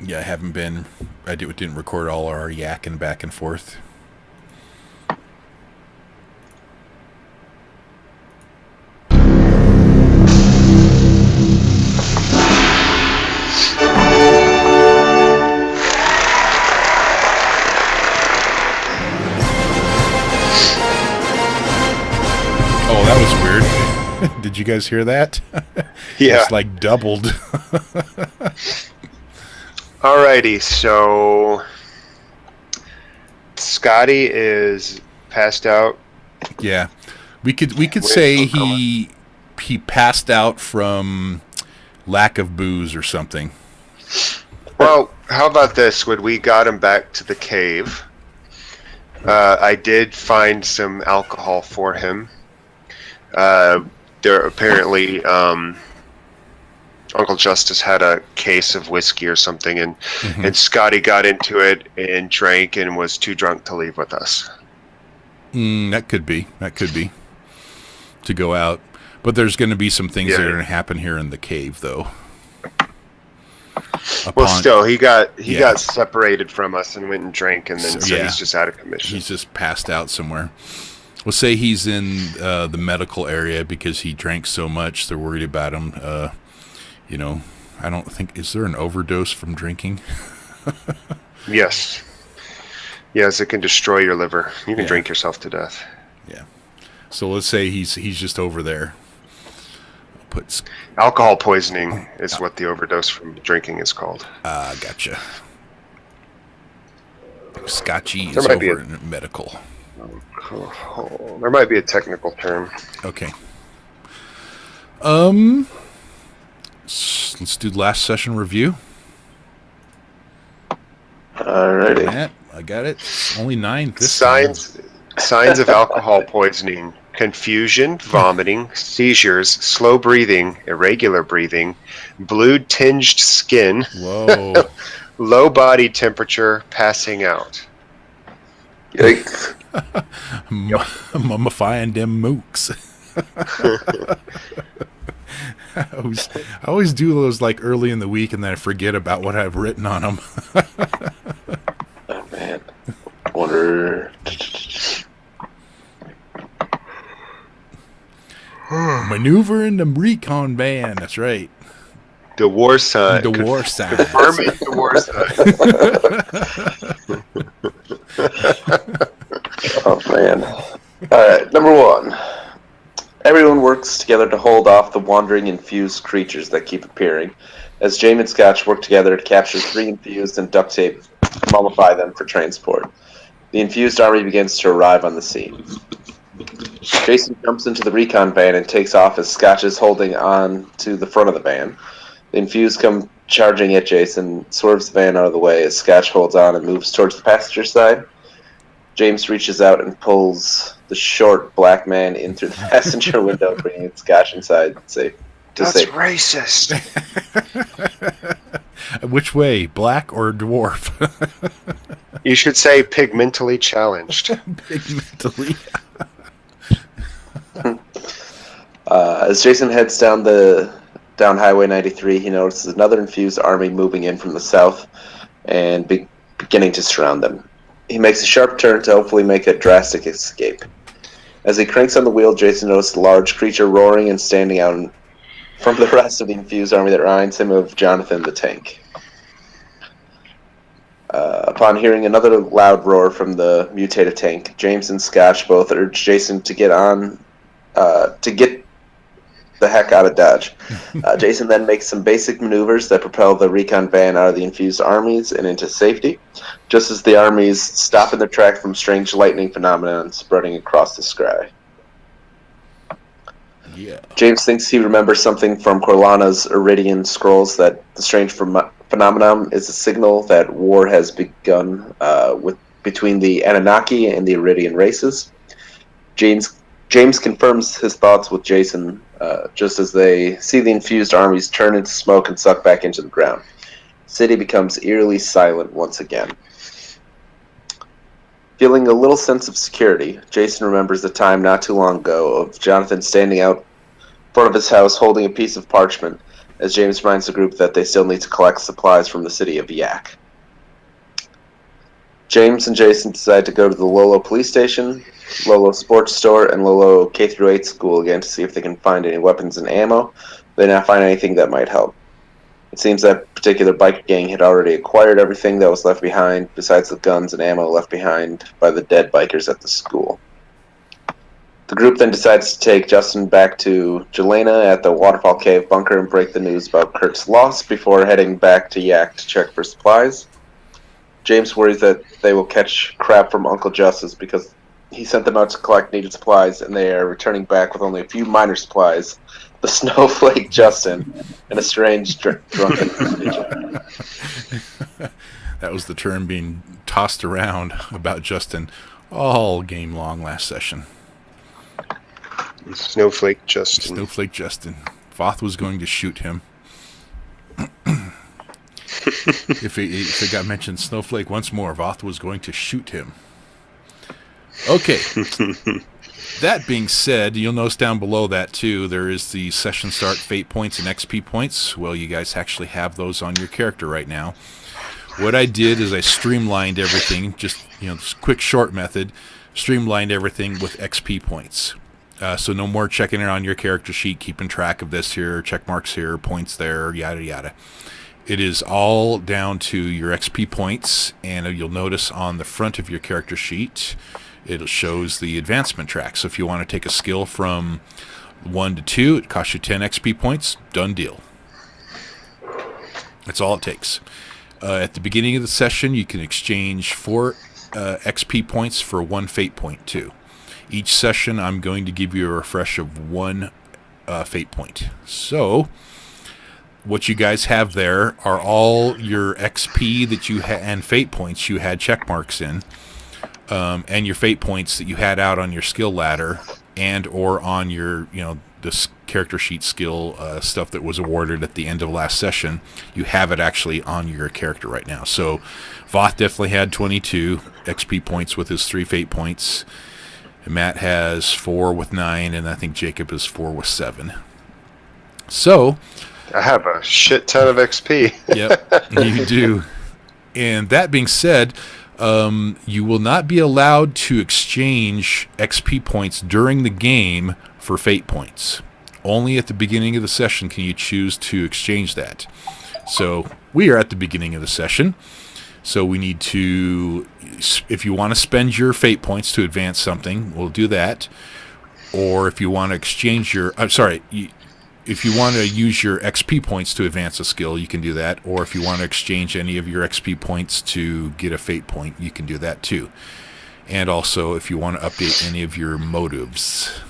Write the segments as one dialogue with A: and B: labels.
A: Yeah, I haven't been. Didn't record all our yakking back and forth. Oh, that was weird. Did you guys hear that?
B: Yeah.
A: It's like doubled.
B: Alrighty, so Scotty is passed out.
A: Yeah, we could
B: Where's
A: say
B: Uncle?
A: he passed out from lack of booze or something.
B: Well, how about this? When we got him back to the cave, I did find some alcohol for him. There apparently, Uncle Justice had a case of whiskey or something, and Scotty got into it and drank and was too drunk to leave with us.
A: That could be. That could be. To go out. But there's going to be some things that are going to happen here in the cave, though.
B: Well, still, he got separated from us and went and drank, and then so he's just out of commission.
A: He's just passed out somewhere. We'll say he's in the medical area because he drank so much. They're worried about him. I don't think... Is there an overdose from drinking?
B: Yes. Yes, it can destroy your liver. You can drink yourself to death.
A: Yeah. So let's say he's just over there.
B: Alcohol poisoning is what the overdose from drinking is called.
A: Gotcha. Scotchy is over in medical.
B: There might be a technical term.
A: Okay. Let's do last session review.
C: Alrighty.
A: Matt, I got it. Only 9 this
B: Signs of alcohol poisoning: confusion, vomiting, seizures, slow breathing, irregular breathing, blue-tinged skin,
A: Whoa.
B: low body temperature, passing out.
C: Yikes.
A: Mummifying them mooks. I always do those like early in the week and then I forget about what I've written on them.
C: Oh, man. I wonder...
A: Maneuver in the recon van. That's right.
B: The war sign.
A: The war sign.
B: Confirming the war sign.
C: Oh, man. Alright, number 1. Everyone works together to hold off the wandering infused creatures that keep appearing, as James and Scotch work together to capture 3 infused and duct tape, mummify them for transport. The infused army begins to arrive on the scene. Jason jumps into the recon van and takes off as Scotch is holding on to the front of the van. The infused come charging at Jason, swerves the van out of the way as Scotch holds on and moves towards the passenger side. James reaches out and pulls the short black man in through the passenger window, bringing Scotch inside safe.
B: That's racist.
A: Which way, black or dwarf?
B: You should say pigmentally challenged.
A: Pigmentally.
C: As Jason heads down Highway 93, he notices another infused army moving in from the south and beginning to surround them. He makes a sharp turn to hopefully make a drastic escape. As he cranks on the wheel, Jason notices a large creature roaring and standing out in front of the rest of the infused army that reminds him of Jonathan the Tank. Upon hearing another loud roar from the mutated tank, James and Scotch both urge Jason to get the heck out of Dodge. Jason then makes some basic maneuvers that propel the recon van out of the infused armies and into safety, just as the armies stop in their track from strange lightning phenomenon spreading across the sky.
A: Yeah.
C: James thinks he remembers something from Corlana's Iridian scrolls, that the strange phenomenon is a signal that war has begun between the Anunnaki and the Iridian races. James confirms his thoughts with Jason just as they see the infused armies turn into smoke and suck back into the ground. The city becomes eerily silent once again. Feeling a little sense of security, Jason remembers the time not too long ago of Jonathan standing out front of his house holding a piece of parchment as James reminds the group that they still need to collect supplies from the city of Yak. James and Jason decide to go to the Lolo police station, Lolo sports store, and Lolo K-8 school again to see if they can find any weapons and ammo. They not find anything that might help. It seems that particular bike gang had already acquired everything that was left behind, besides the guns and ammo left behind by the dead bikers at the school. The group then decides to take Justin back to Gehenna at the Waterfall Cave bunker and break the news about Kurt's loss before heading back to Yak to check for supplies. James worries that they will catch crap from Uncle Justice because he sent them out to collect needed supplies, and they are returning back with only a few minor supplies. The Snowflake Justin and a strange drunken individual.
A: That was the term being tossed around about Justin all game long last session.
B: Snowflake Justin.
A: Snowflake Justin. Voth was going to shoot him. If it got mentioned Snowflake once more, Voth was going to shoot him. Okay. That being said, you'll notice down below that too, there is the session start fate points and XP points. Well, you guys actually have those on your character right now. What I did is I streamlined everything, just this quick short method, streamlined everything with XP points. So no more checking it on your character sheet, keeping track of this here, check marks here, points there, yada yada. It is all down to your XP points, and you'll notice on the front of your character sheet, it shows the advancement track. So if you want to take a skill from 1 to 2, it costs you 10 XP points. Done deal. That's all it takes. At the beginning of the session, you can exchange 4 XP points for 1 fate point too. Each session, I'm going to give you a refresh of 1 fate point. So what you guys have there are all your XP that you and fate points you had check marks in. And your fate points that you had out on your skill ladder and or on your, this character sheet skill stuff that was awarded at the end of last session, you have it actually on your character right now. So Voth definitely had 22 XP points with his 3 fate points. Matt has 4 with 9, and I think Jacob is 4 with 7. So
B: I have a shit ton of XP.
A: Yep, you do. And that being said, you will not be allowed to exchange XP points during the game for fate points. Only at the beginning of the session can you choose to exchange that. So we are at the beginning of the session. So we need to, if you want to spend your fate points to advance something, we'll do that. Or if you want to exchange your, if you want to use your XP points to advance a skill, you can do that. Or if you want to exchange any of your XP points to get a fate point, you can do that too. And also, if you want to update any of your motives.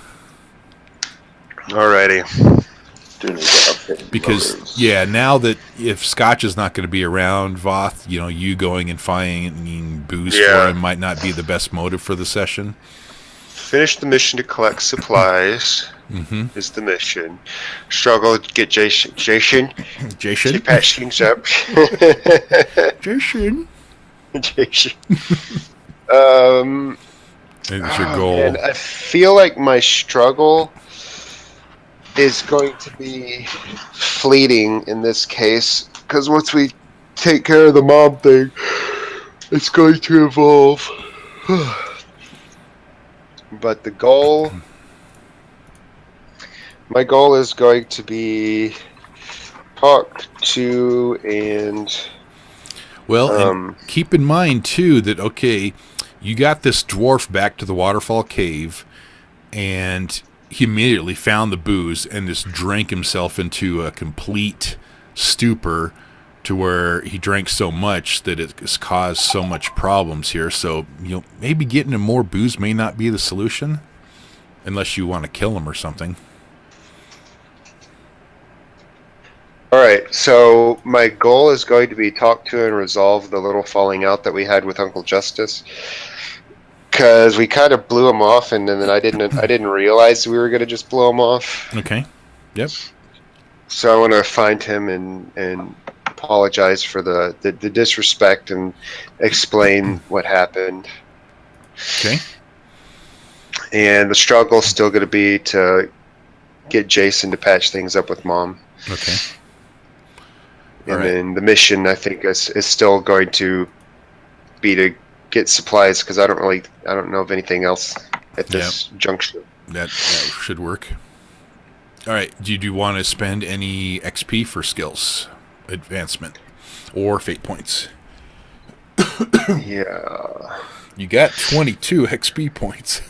B: Alrighty.
A: Because, now that if Scotch is not going to be around, Voth, you going and finding booze for him might not be the best motive for the session.
B: Finish the mission to collect supplies. Is the mission. Struggle to get Jason to patch things up.
A: Jason. It's your goal.
B: And I feel like my struggle is going to be fleeting in this case, because once we take care of the mom thing, it's going to evolve. But the goal... My goal is going to be talk to and...
A: Well, and keep in mind, too, that, okay, you got this dwarf back to the Waterfall Cave, and he immediately found the booze and just drank himself into a complete stupor to where he drank so much that it has caused so much problems here. So, maybe getting him more booze may not be the solution, unless you want to kill him or something.
B: Alright, so my goal is going to be talk to and resolve the little falling out that we had with Uncle Justice. Because we kind of blew him off, and then I didn't realize we were going to just blow him off.
A: Okay. Yep.
B: So I want to find him and apologize for the disrespect and explain what happened.
A: Okay.
B: And the struggle's still going to be to get Jason to patch things up with Mom.
A: Okay.
B: And then the mission, I think, is still going to be to get supplies, because I don't know of anything else at this juncture.
A: That should work. All right. Do you want to spend any XP for skills advancement or fate points?
B: Yeah.
A: You got 22 XP points.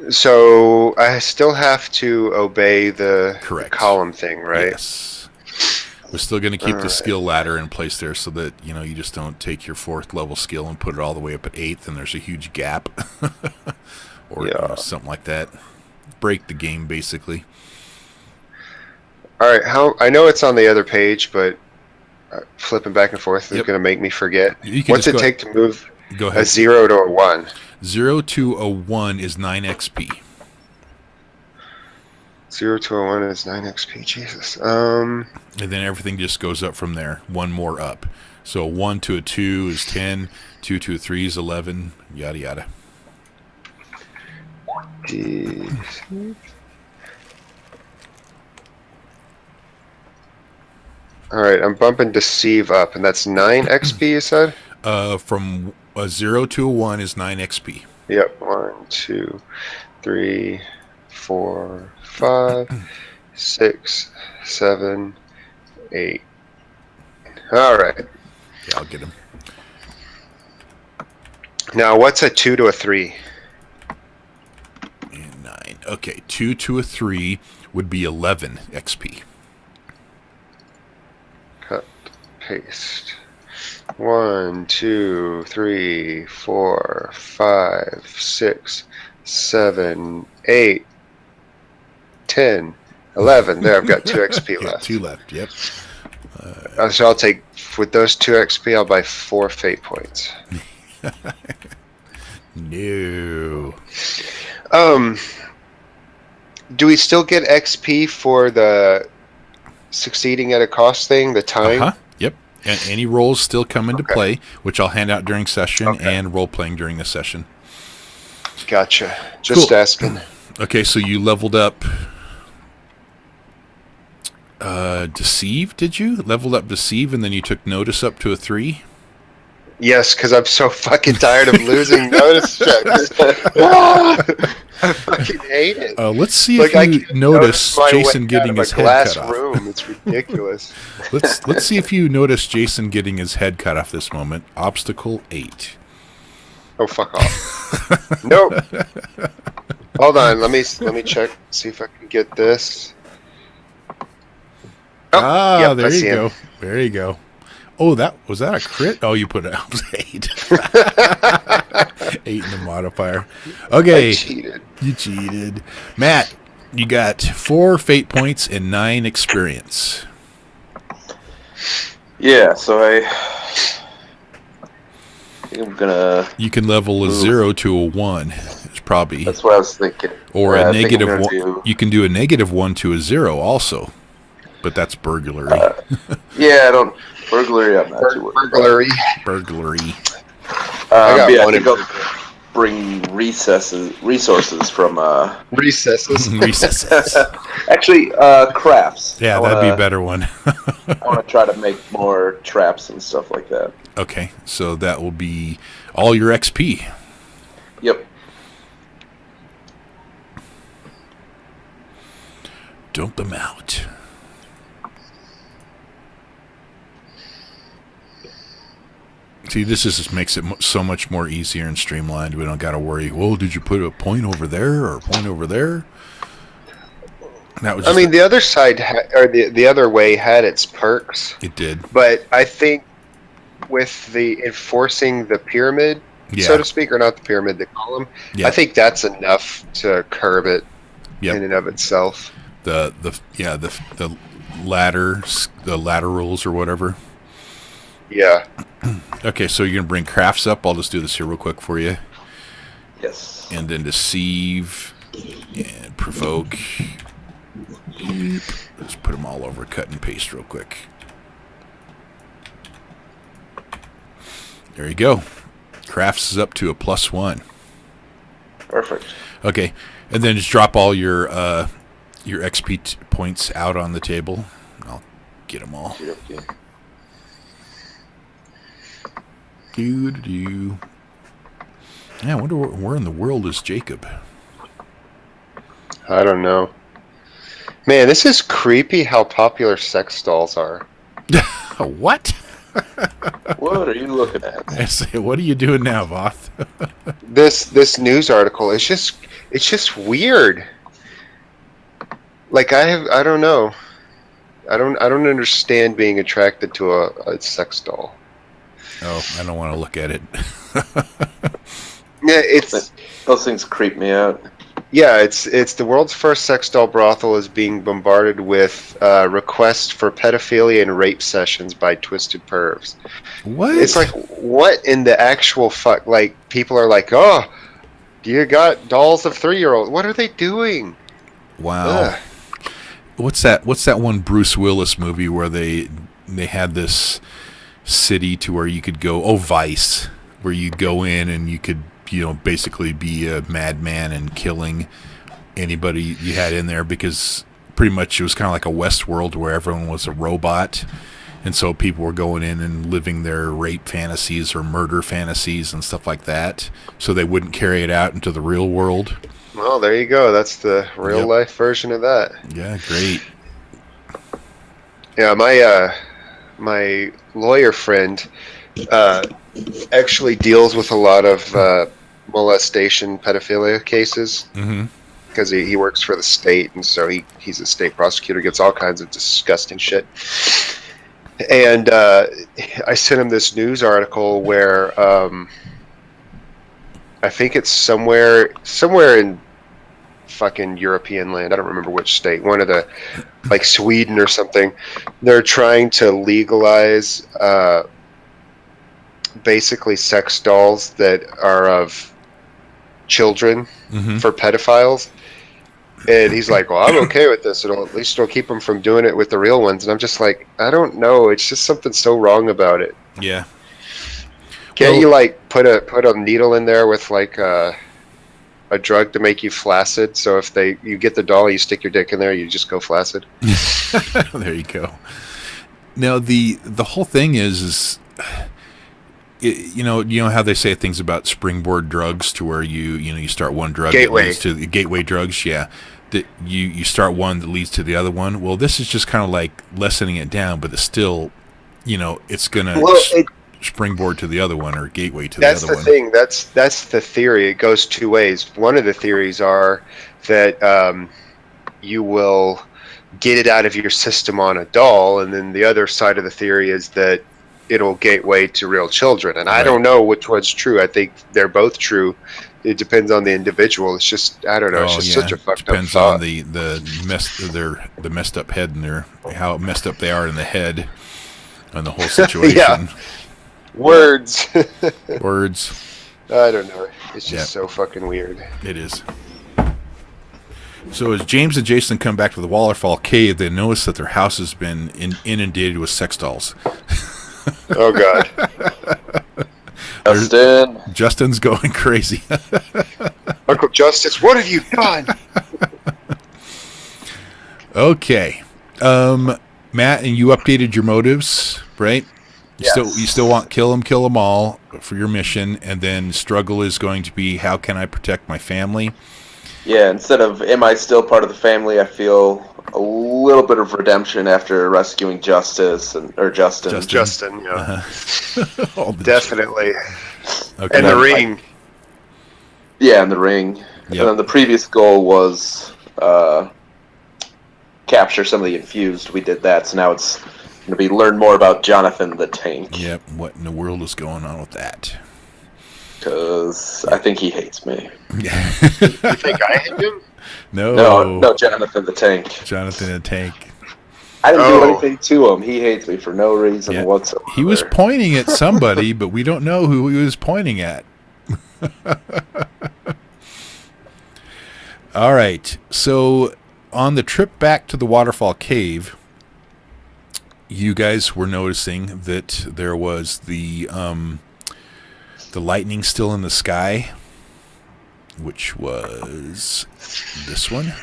B: So I still have to obey the column thing, right?
A: Yes. We're still going to keep the skill ladder in place there so that, you just don't take your 4th level skill and put it all the way up at 8th and there's a huge gap. Or something like that. Break the game, basically.
B: All right. I know it's on the other page, but flipping back and forth is going to make me forget. What's it take to move a 0 to a 1?
A: 0 to a 1 is 9 XP.
B: 0 to a 1 is 9 XP. Jesus.
A: And then everything just goes up from there. One more up. So 1 to a 2 is 10. 2 to a 3 is 11. Yada, yada.
B: All right. I'm bumping Deceive up, and that's 9 XP, you said?
A: From a 0 to a 1 is 9 XP.
B: Yep. 1, 2, 3, 4, 5, 6, 7, 8. All right.
A: Yeah, I'll get him.
B: Now, what's a 2 to a 3?
A: And 9. Okay, 2 to a 3 would be 11 XP.
B: Cut, paste. 1, 2, 3, 4, 5, 6, 7, 8, 10, 11. There, I've got 2 XP left.
A: 2 left, yep.
B: So I'll take, with those 2 XP, I'll buy 4 fate points.
A: No.
B: Do we still get XP for the succeeding at a cost thing, the time?
A: Yep. And any rolls still come into play, which I'll hand out during session and role-playing during the session.
B: Gotcha. Just asking.
A: Okay, so you leveled up Deceive, did you? Leveled up Deceive, and then you took Notice up to a 3?
B: Yes, because I'm so fucking tired of losing notice checks. I fucking hate it.
A: Let's see if you notice Jason getting his head cut off.
B: Room. It's ridiculous.
A: Let's see if you notice Jason getting his head cut off this moment. Obstacle 8.
B: Oh, fuck off. Nope. Hold on. Let me check. See if I can get this.
A: Oh, yep, there you go. There you go. Oh, was that a crit? Oh, you put it out 8. 8 in the modifier. Okay.
B: I cheated.
A: You cheated. Matt, you got 4 fate points and 9 experience.
C: Yeah, so I think I'm gonna...
A: You can level a 0 to a 1. It's probably...
C: That's what I was thinking.
A: Or a negative 1. You can do a negative 1 to a 0 also. But that's burglary.
C: Yeah, I don't... Burglary, I'm not too worried about.
A: Burglary.
C: I think I'll bring resources from...
B: Recesses?
A: Recesses.
C: Actually, crafts.
A: Yeah, that'd be a better one.
C: I want to try to make more traps and stuff like that.
A: Okay, so that will be all your XP.
C: Yep.
A: Dump them out. See, this just makes it so much more easier and streamlined. We don't got to worry, well, did you put a point over there or a point over there? That was
B: the other side, or the other way had its perks.
A: It did.
B: But I think with the enforcing the pyramid, so to speak, or not the pyramid, the column, I think that's enough to curb it in and of itself.
A: The ladder rules or whatever.
B: Yeah.
A: Okay, so you're going to bring crafts up. I'll just do this here real quick for you.
C: Yes.
A: And then deceive and provoke. Let's put them all over cut and paste real quick. There you go. Crafts is up to a +1.
C: Perfect.
A: Okay, and then just drop all your XP points out on the table. I'll Get them all.
C: Okay.
A: Do. Yeah, I wonder where in the world is Jacob?
B: I don't know. Man, this is creepy how popular sex dolls are.
A: What?
C: What are you looking at?
A: I say, what are you doing now, Voth?
B: This news article is just weird. Like I don't know. I don't understand being attracted to a sex doll.
A: Oh, I don't want to look at it.
B: Yeah, it's
C: Those things creep me out.
B: yeah, it's the world's first sex doll brothel is being bombarded with requests for pedophilia and rape sessions by twisted pervs.
A: What?
B: It's like, what in the actual fuck? Like, people are like, oh, you got dolls of 3-year-olds. What are they doing?
A: Wow.
B: Ugh.
A: What's that one Bruce Willis movie where they had this city to where you could go, Vice, where you'd go in and you could, basically be a madman and killing anybody you had in there, because pretty much it was kind of like a Westworld where everyone was a robot, and so people were going in and living their rape fantasies or murder fantasies and stuff like that, so they wouldn't carry it out into the real world.
B: Well, there you go. That's the real life version of that.
A: Yeah, great.
B: Yeah, my lawyer friend actually deals with a lot of molestation, pedophilia cases, because he works for the state, and so he's a state prosecutor, gets all kinds of disgusting shit. And I sent him this news article where I think it's somewhere in fucking European land. I don't remember which state. One of the, like Sweden or something. They're trying to legalize basically sex dolls that are of children for pedophiles. And he's like, well, I'm okay with this. At least it'll keep them from doing it with the real ones. And I'm just like, I don't know. It's just something so wrong about it.
A: Yeah.
B: Can't you like put a needle in there with like a drug to make you flaccid? So if you get the doll, you stick your dick in there, you just go flaccid.
A: There you go. Now the whole thing is you know how they say things about springboard drugs, to where you start one drug that leads to the gateway drugs. Yeah, that you start one that leads to the other one. Well, this is just kind of like lessening it down, but it's still, it's gonna springboard to the other one, or gateway to the other one.
B: That's the thing. That's the theory. It goes two ways. One of the theories are that you will get it out of your system on a doll, and then the other side of the theory is that it'll gateway to real children. And I don't know which one's true. I think they're both true. It depends on the individual. It's just, I don't know. It's just such a fucked up thought.
A: Depends on the messed up head, and how messed up they are in the head, and the whole situation.
B: Yeah. Words.
A: Words.
B: I don't know. It's just so fucking weird.
A: It is. So as James and Jason come back to the Waterfall Cave, they notice that their house has been inundated with sex dolls.
B: Oh, God.
A: Justin's going crazy.
B: Uncle Justice, what have you done?
A: Okay. Matt, and you updated your motives, right? You still want kill them all for your mission, and then struggle is going to be, how can I protect my family?
C: Yeah, instead of am I still part of the family, I feel a little bit of redemption after rescuing Justin.
B: Justin, yeah. Definitely.
A: Okay.
B: And the ring.
C: Yeah, and the ring. Yep. And then the previous goal was capture some of the infused. We did that, so now it's going to be learn more about Jonathan the Tank.
A: Yep, what in the world is going on with that?
C: Because I think he hates me.
B: You think I hate him?
A: No,
C: Jonathan the Tank.
A: Jonathan the Tank.
C: I didn't do anything to him. He hates me for no reason whatsoever.
A: He was pointing at somebody, but we don't know who he was pointing at. All right, so on the trip back to the Waterfall Cave, you guys were noticing that there was the lightning still in the sky, which was this one.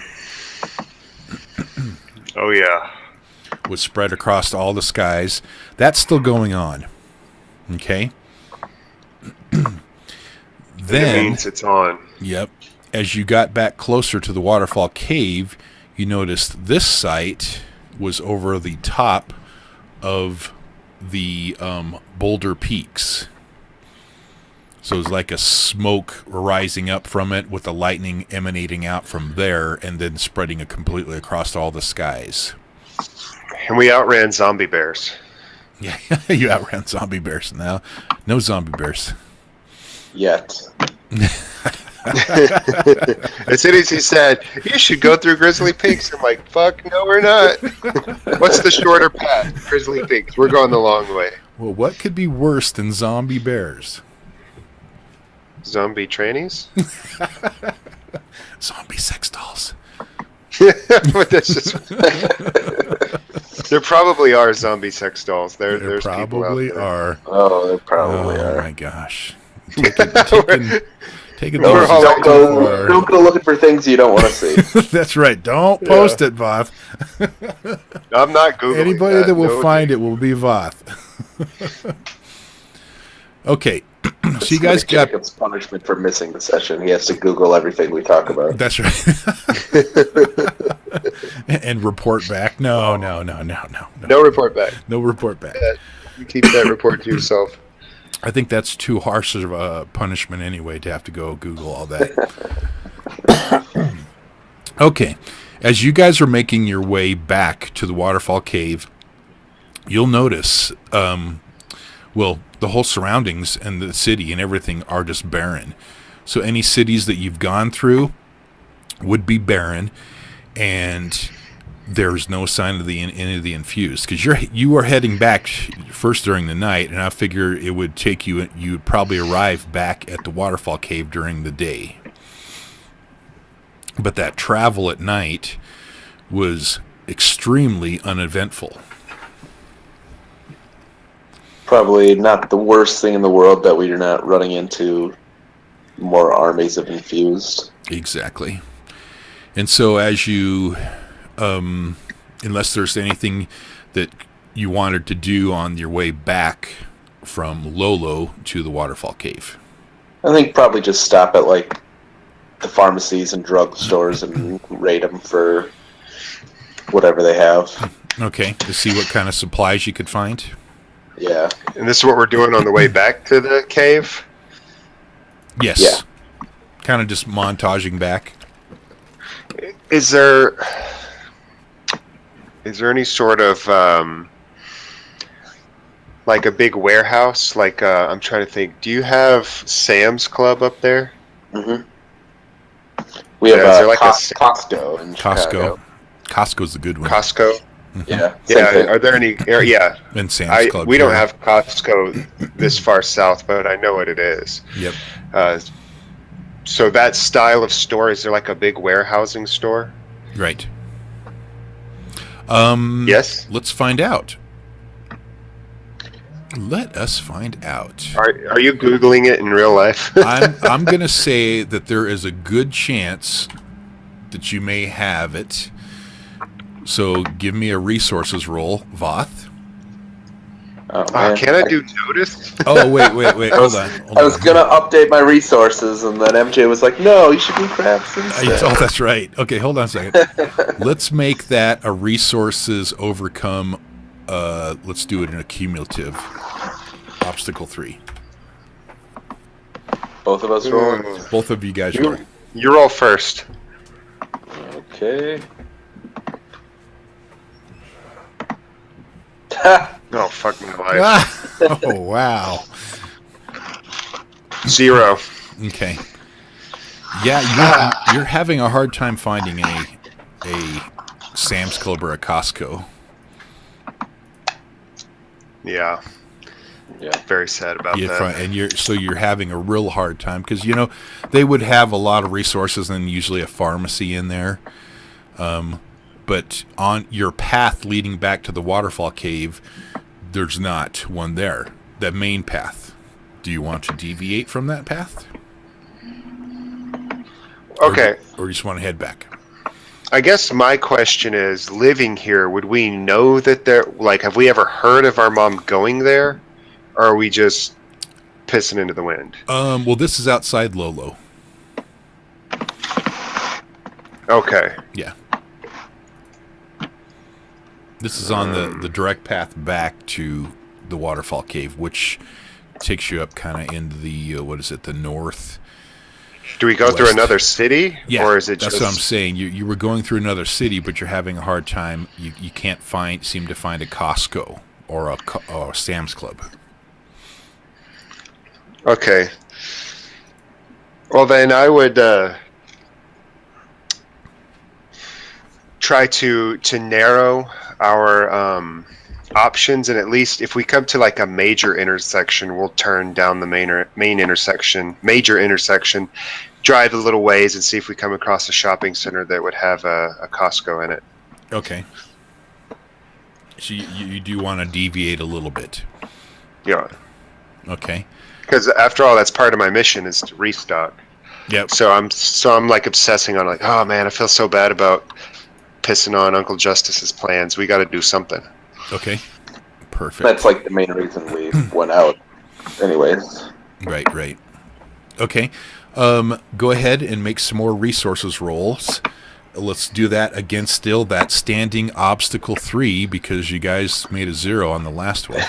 B: Oh, yeah.
A: was spread across all the skies. That's still going on. Okay. Then
B: it means it's on.
A: Yep. As you got back closer to the waterfall cave, you noticed this site was over the top of the boulder peaks. So it was like a smoke rising up from it with the lightning emanating out from there and then spreading it completely across all the skies.
B: And we outran zombie bears.
A: Yeah, you outran zombie bears now. No zombie bears.
C: Yet.
B: As soon as he said, you should go through Grizzly Peaks, I'm like, fuck, no, we're not. What's the shorter path? Grizzly Peaks. We're going the long way.
A: Well, what could be worse than zombie bears?
B: Zombie trannies?
A: Zombie sex dolls.
B: But that's just... There probably are zombie sex dolls. There's
A: probably
B: people out there.
A: are.
C: Oh, there probably are.
A: Oh my gosh. Taking
C: Don't go looking for things you don't want to see.
A: That's right. Don't post it, Voth.
B: I'm not Googling
A: Anybody that will
B: No,
A: find it will be Voth. Okay. So you guys got...
C: Jacob's punishment for missing the session. He has to Google everything we talk about.
A: That's right. And report back. No.
B: No report back.
A: No report back.
B: You keep that report to yourself.
A: I think that's too harsh of a punishment anyway to have to go Google all that. Okay. As you guys are making your way back to the waterfall cave, you'll notice, the whole surroundings and the city and everything are just barren. So any cities that you've gone through would be barren, and there's no sign of any of the infused, because you are heading back first during the night, and I figure it would take you would probably arrive back at the waterfall cave during the day. But that travel at night was extremely uneventful.
C: Probably not the worst thing in the world that we are not running into more armies of infused.
A: Exactly. And so as you, unless there's anything that you wanted to do on your way back from Lolo to the waterfall cave.
C: I think probably just stop at like the pharmacies and drug stores and raid them for whatever they have.
A: Okay, to see what kind of supplies you could find.
C: Yeah.
B: And this is what we're doing on the way back to the cave?
A: Yes.
C: Yeah.
A: Kind of just montaging back.
B: Is there any sort of like a big warehouse? Like I'm trying to think. Do you have Sam's Club up there?
C: Mm-hmm. We have
B: is there like
C: Costco in Chicago.
A: Costco's a good one.
B: Costco.
C: Yeah.
B: Yeah. Are there any? Yeah.
A: And Sam's Club.
B: We don't have Costco this far south, but I know what it is.
A: Yep.
B: So that style of store, is there like a big warehousing store?
A: Right.
B: Yes.
A: Let's find out. Let us find out.
B: Are you Googling it in real life?
A: I'm going to say that there is a good chance that you may have it. So give me a resources roll, Voth.
B: Can I do notice?
A: Oh, wait. Hold on.
C: I was going to update my resources, and then MJ was like, no, you should do crafts instead.
A: Oh, that's right. Okay, hold on a second. Let's make that a resources overcome. Let's do it in a cumulative. Obstacle 3.
C: Both of us roll?
A: Both of you guys roll.
B: You roll first.
C: Okay.
B: Oh, fuck my life.
A: Oh, wow.
B: 0.
A: Okay. Yeah, you're having a hard time finding a Sam's Club or a Costco.
B: Yeah. Very sad about that.
A: And you're having a real hard time because they would have a lot of resources and usually a pharmacy in there. But on your path leading back to the waterfall cave, there's not one there. That main path. Do you want to deviate from that path?
B: Okay.
A: Or you just want to head back?
B: I guess my question is, living here, would we know that there? Like, have we ever heard of our mom going there, or are we just pissing into the wind?
A: Well, this is outside Lolo.
B: Okay.
A: Yeah. This is on the direct path back to the waterfall cave, which takes you up kind of into the the north.
B: Do we go through
A: west.
B: another city?
A: Yeah,
B: Or is it
A: that's
B: just...
A: what I'm saying. You were going through another city, but you're having a hard time. You can't seem to find a Costco or a Sam's Club.
B: Okay. Well, then I would try to narrow our options, and at least if we come to like a major intersection, we'll turn down the major intersection, drive a little ways, and see if we come across a shopping center that would have a Costco in it.
A: Okay. So you do want to deviate a little bit.
B: Yeah.
A: Okay.
B: Because after all, that's part of my mission is to restock.
A: Yep.
B: So I'm like obsessing on like, oh man, I feel so bad about pissing on Uncle Justice's plans. We got to do something.
A: Okay. Perfect.
C: That's like the main reason we went out. Anyways.
A: Right. Okay. Go ahead and make some more resources rolls. Let's do that against still that standing obstacle 3 because you guys made a 0 on the last one.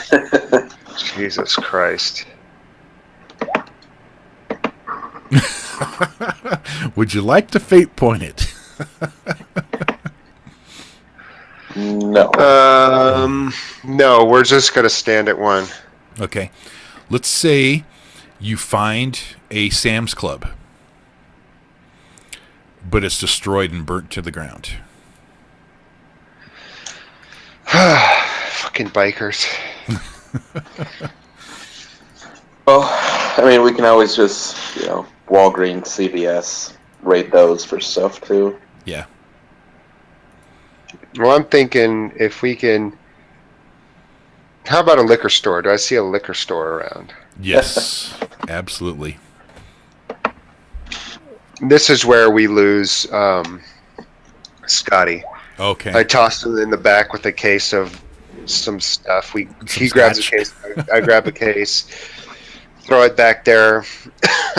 B: Jesus Christ.
A: Would you like to fate point it?
C: No.
B: No, we're just going to stand at 1.
A: Okay. Let's say you find a Sam's Club, but it's destroyed and burnt to the ground.
B: Fucking bikers.
C: Well, I mean, we can always just, Walgreens, CVS, raid those for stuff too.
A: Yeah.
B: Well, I'm thinking if we can... How about a liquor store? Do I see a liquor store around?
A: Yes, absolutely.
B: This is where we lose Scotty.
A: Okay.
B: I tossed him in the back with a case of some stuff. He grabs a case. I grab a case, throw it back there,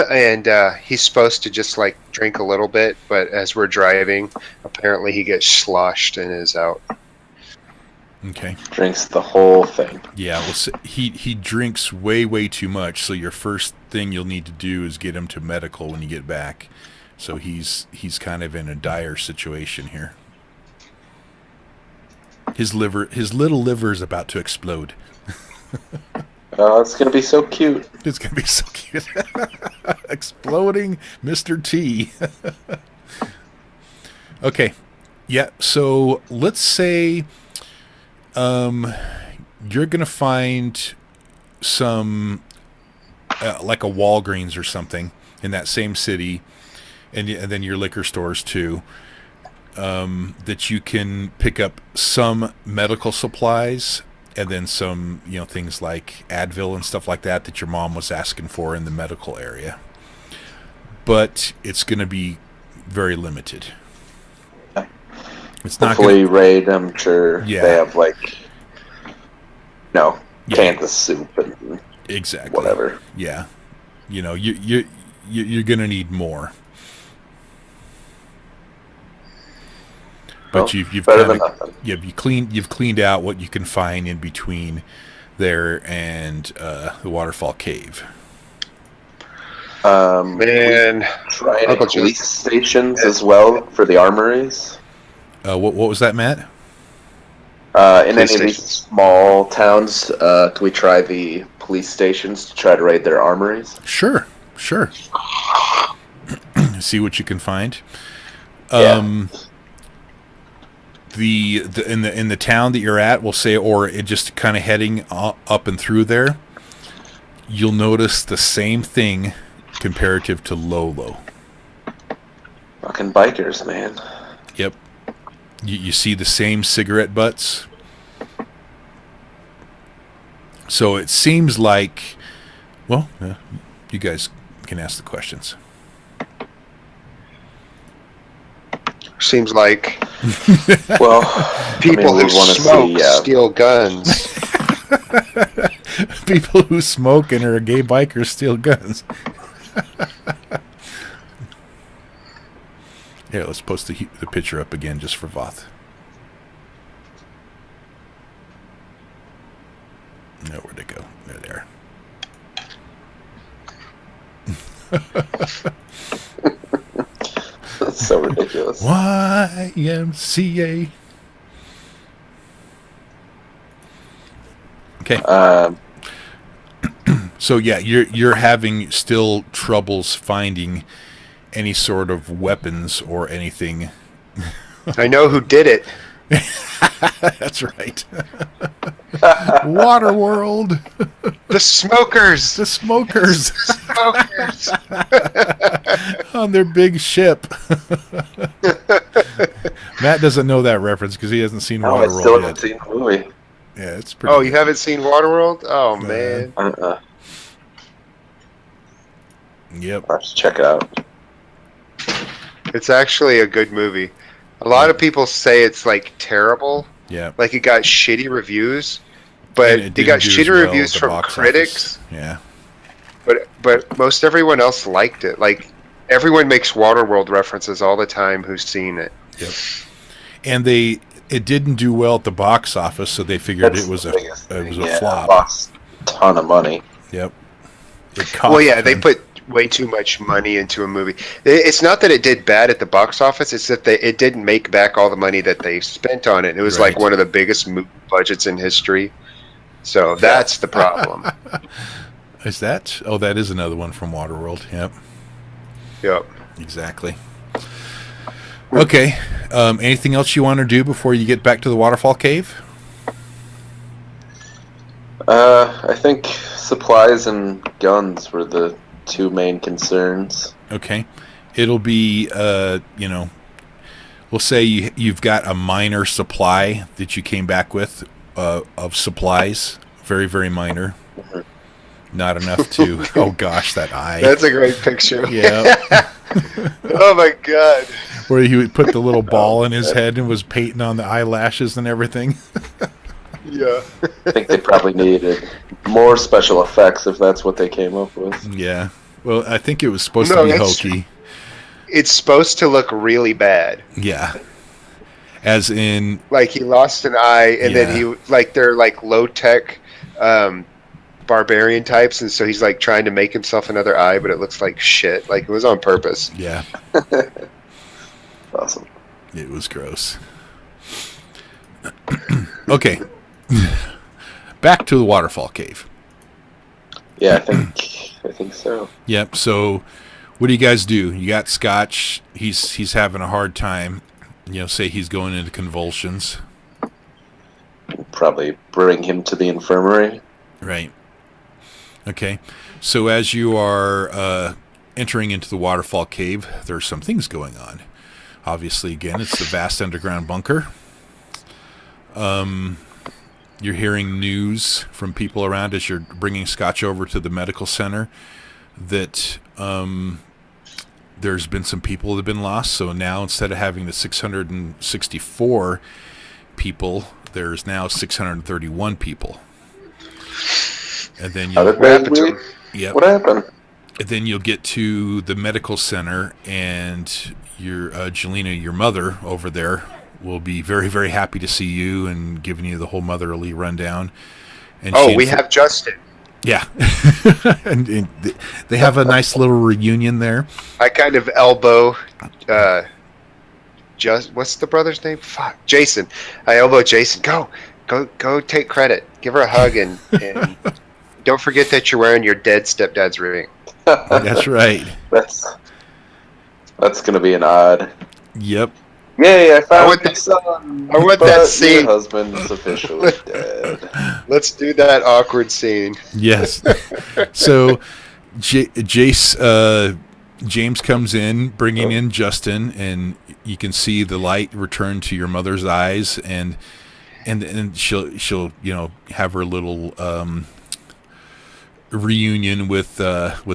B: and he's supposed to just like drink a little bit, but as we're driving, apparently he gets sloshed and is out.
A: Okay.
C: Drinks the whole thing.
A: Yeah, well, he drinks way too much, so your first thing you'll need to do is get him to medical when you get back. So he's kind of in a dire situation here. His little liver is about to explode.
C: Oh, it's gonna be so cute.
A: It's gonna be so cute. Exploding Mr. T. Okay. Yeah, so let's say you're gonna find some like a Walgreens or something in that same city, and then your liquor stores too, that you can pick up some medical supplies and then some things like Advil and stuff like that your mom was asking for in the medical area, but it's gonna be very limited. It's not
C: Hopefully raid, I'm sure they have cans of soup and
A: exactly
C: whatever.
A: Yeah, you're gonna need more. But you've cleaned out what you can find in between there and the waterfall cave.
B: Man,
C: try any police stations as well for the armories.
A: What was that, Matt?
C: In any of these small towns, can we try the police stations to try to raid their armories?
A: Sure. See what you can find.
C: Yeah.
A: In the town that you're at, we'll say, or just kind of heading up and through there, you'll notice the same thing comparative to Lolo.
C: Fucking bikers, man.
A: Yep. You see the same cigarette butts. So it seems like, well, you guys can ask the questions.
B: seems like
C: Well,
B: people who
C: wanna
B: smoke steal guns.
A: People who smoke and are gay bikers steal guns. Here, let's post the picture up again just for Voth. No, where'd it go? There.
C: That's so ridiculous.
A: YMCA. Okay. So yeah, you're having still troubles finding any sort of weapons or anything.
B: I know who did it.
A: That's right. Waterworld.
B: The smokers.
A: The smokers.
B: Smokers.
A: On their big ship. Matt doesn't know that reference because he hasn't seen
C: I still
A: Waterworld
C: haven't
A: yet.
C: seen the movie.
A: Yeah, it's pretty.
B: Oh, you haven't seen Waterworld? Oh, man.
A: Yep.
C: I'll have to check it out.
B: It's actually a good movie. A lot of people say it's like terrible.
A: Yeah.
B: Like it got shitty reviews, but it got shitty reviews from critics.
A: Office. Yeah.
B: But most everyone else liked it. Like everyone makes Waterworld references all the time who's seen it.
A: Yep. And it didn't do well at the box office, so they figured it was a flop.
C: It lost a ton of money.
A: Yep.
B: Well, yeah, they put way too much money into a movie. It's not that it did bad at the box office, it's that it didn't make back all the money that they spent on it. It was like one of the biggest movie budgets in history. So that's the problem.
A: Is that? Oh, that is another one from Waterworld. Yep.
B: Yep.
A: Exactly. Okay. Anything else you want to do before you get back to the waterfall cave?
C: I think supplies and guns were the two main concerns.
A: Okay. It'll be, we'll say you've got a minor supply that you came back with of supplies. Very, very minor.
C: Mm-hmm.
A: Not enough to... Oh, gosh, that eye.
B: That's a great picture.
A: Yeah.
B: Oh, my God.
A: Where he would put the little ball in his head and was painting on the eyelashes and everything.
B: Yeah.
C: I think they probably needed more special effects if that's what they came up with.
A: Yeah. Well, I think it was supposed to be hokey.
B: It's supposed to look really bad.
A: Yeah. As in...
B: Like, he lost an eye, and then they're, like, low-tech barbarian types, and so he's, like, trying to make himself another eye, but it looks like shit. Like, it was on purpose.
A: Yeah.
C: Awesome.
A: It was gross. Okay. Back to the waterfall cave.
C: Yeah, I think so.
A: Yep. So, what do you guys do? You got Scotch. He's having a hard time. Say he's going into convulsions.
C: Probably bring him to the infirmary.
A: Right. Okay. So as you are entering into the waterfall cave, there are some things going on. Obviously, again, it's the vast underground bunker. You're hearing news from people around as you're bringing Scotch over to the medical center that there's been some people that have been lost. So now instead of having the 664 people, there's now 631 people. And then
C: What happened?
A: And then you'll get to the medical center, and your Jelena, your mother over there, will be very, very happy to see you and giving you the whole motherly rundown. And
B: we have Justin.
A: Yeah. and they have a nice little reunion there.
B: I kind of elbow what's the brother's name? Fuck. Jason. I elbow Jason. Go take credit. Give her a hug and don't forget that you're wearing your dead stepdad's ring.
A: That's right.
C: That's gonna be an odd.
A: Yep.
C: Yay! I found
B: that
C: son.
B: I want that scene.
C: Your husband is officially dead.
B: Let's do that awkward scene.
A: Yes. So, James comes in, bringing in Justin, and you can see the light return to your mother's eyes, and she'll have her little reunion with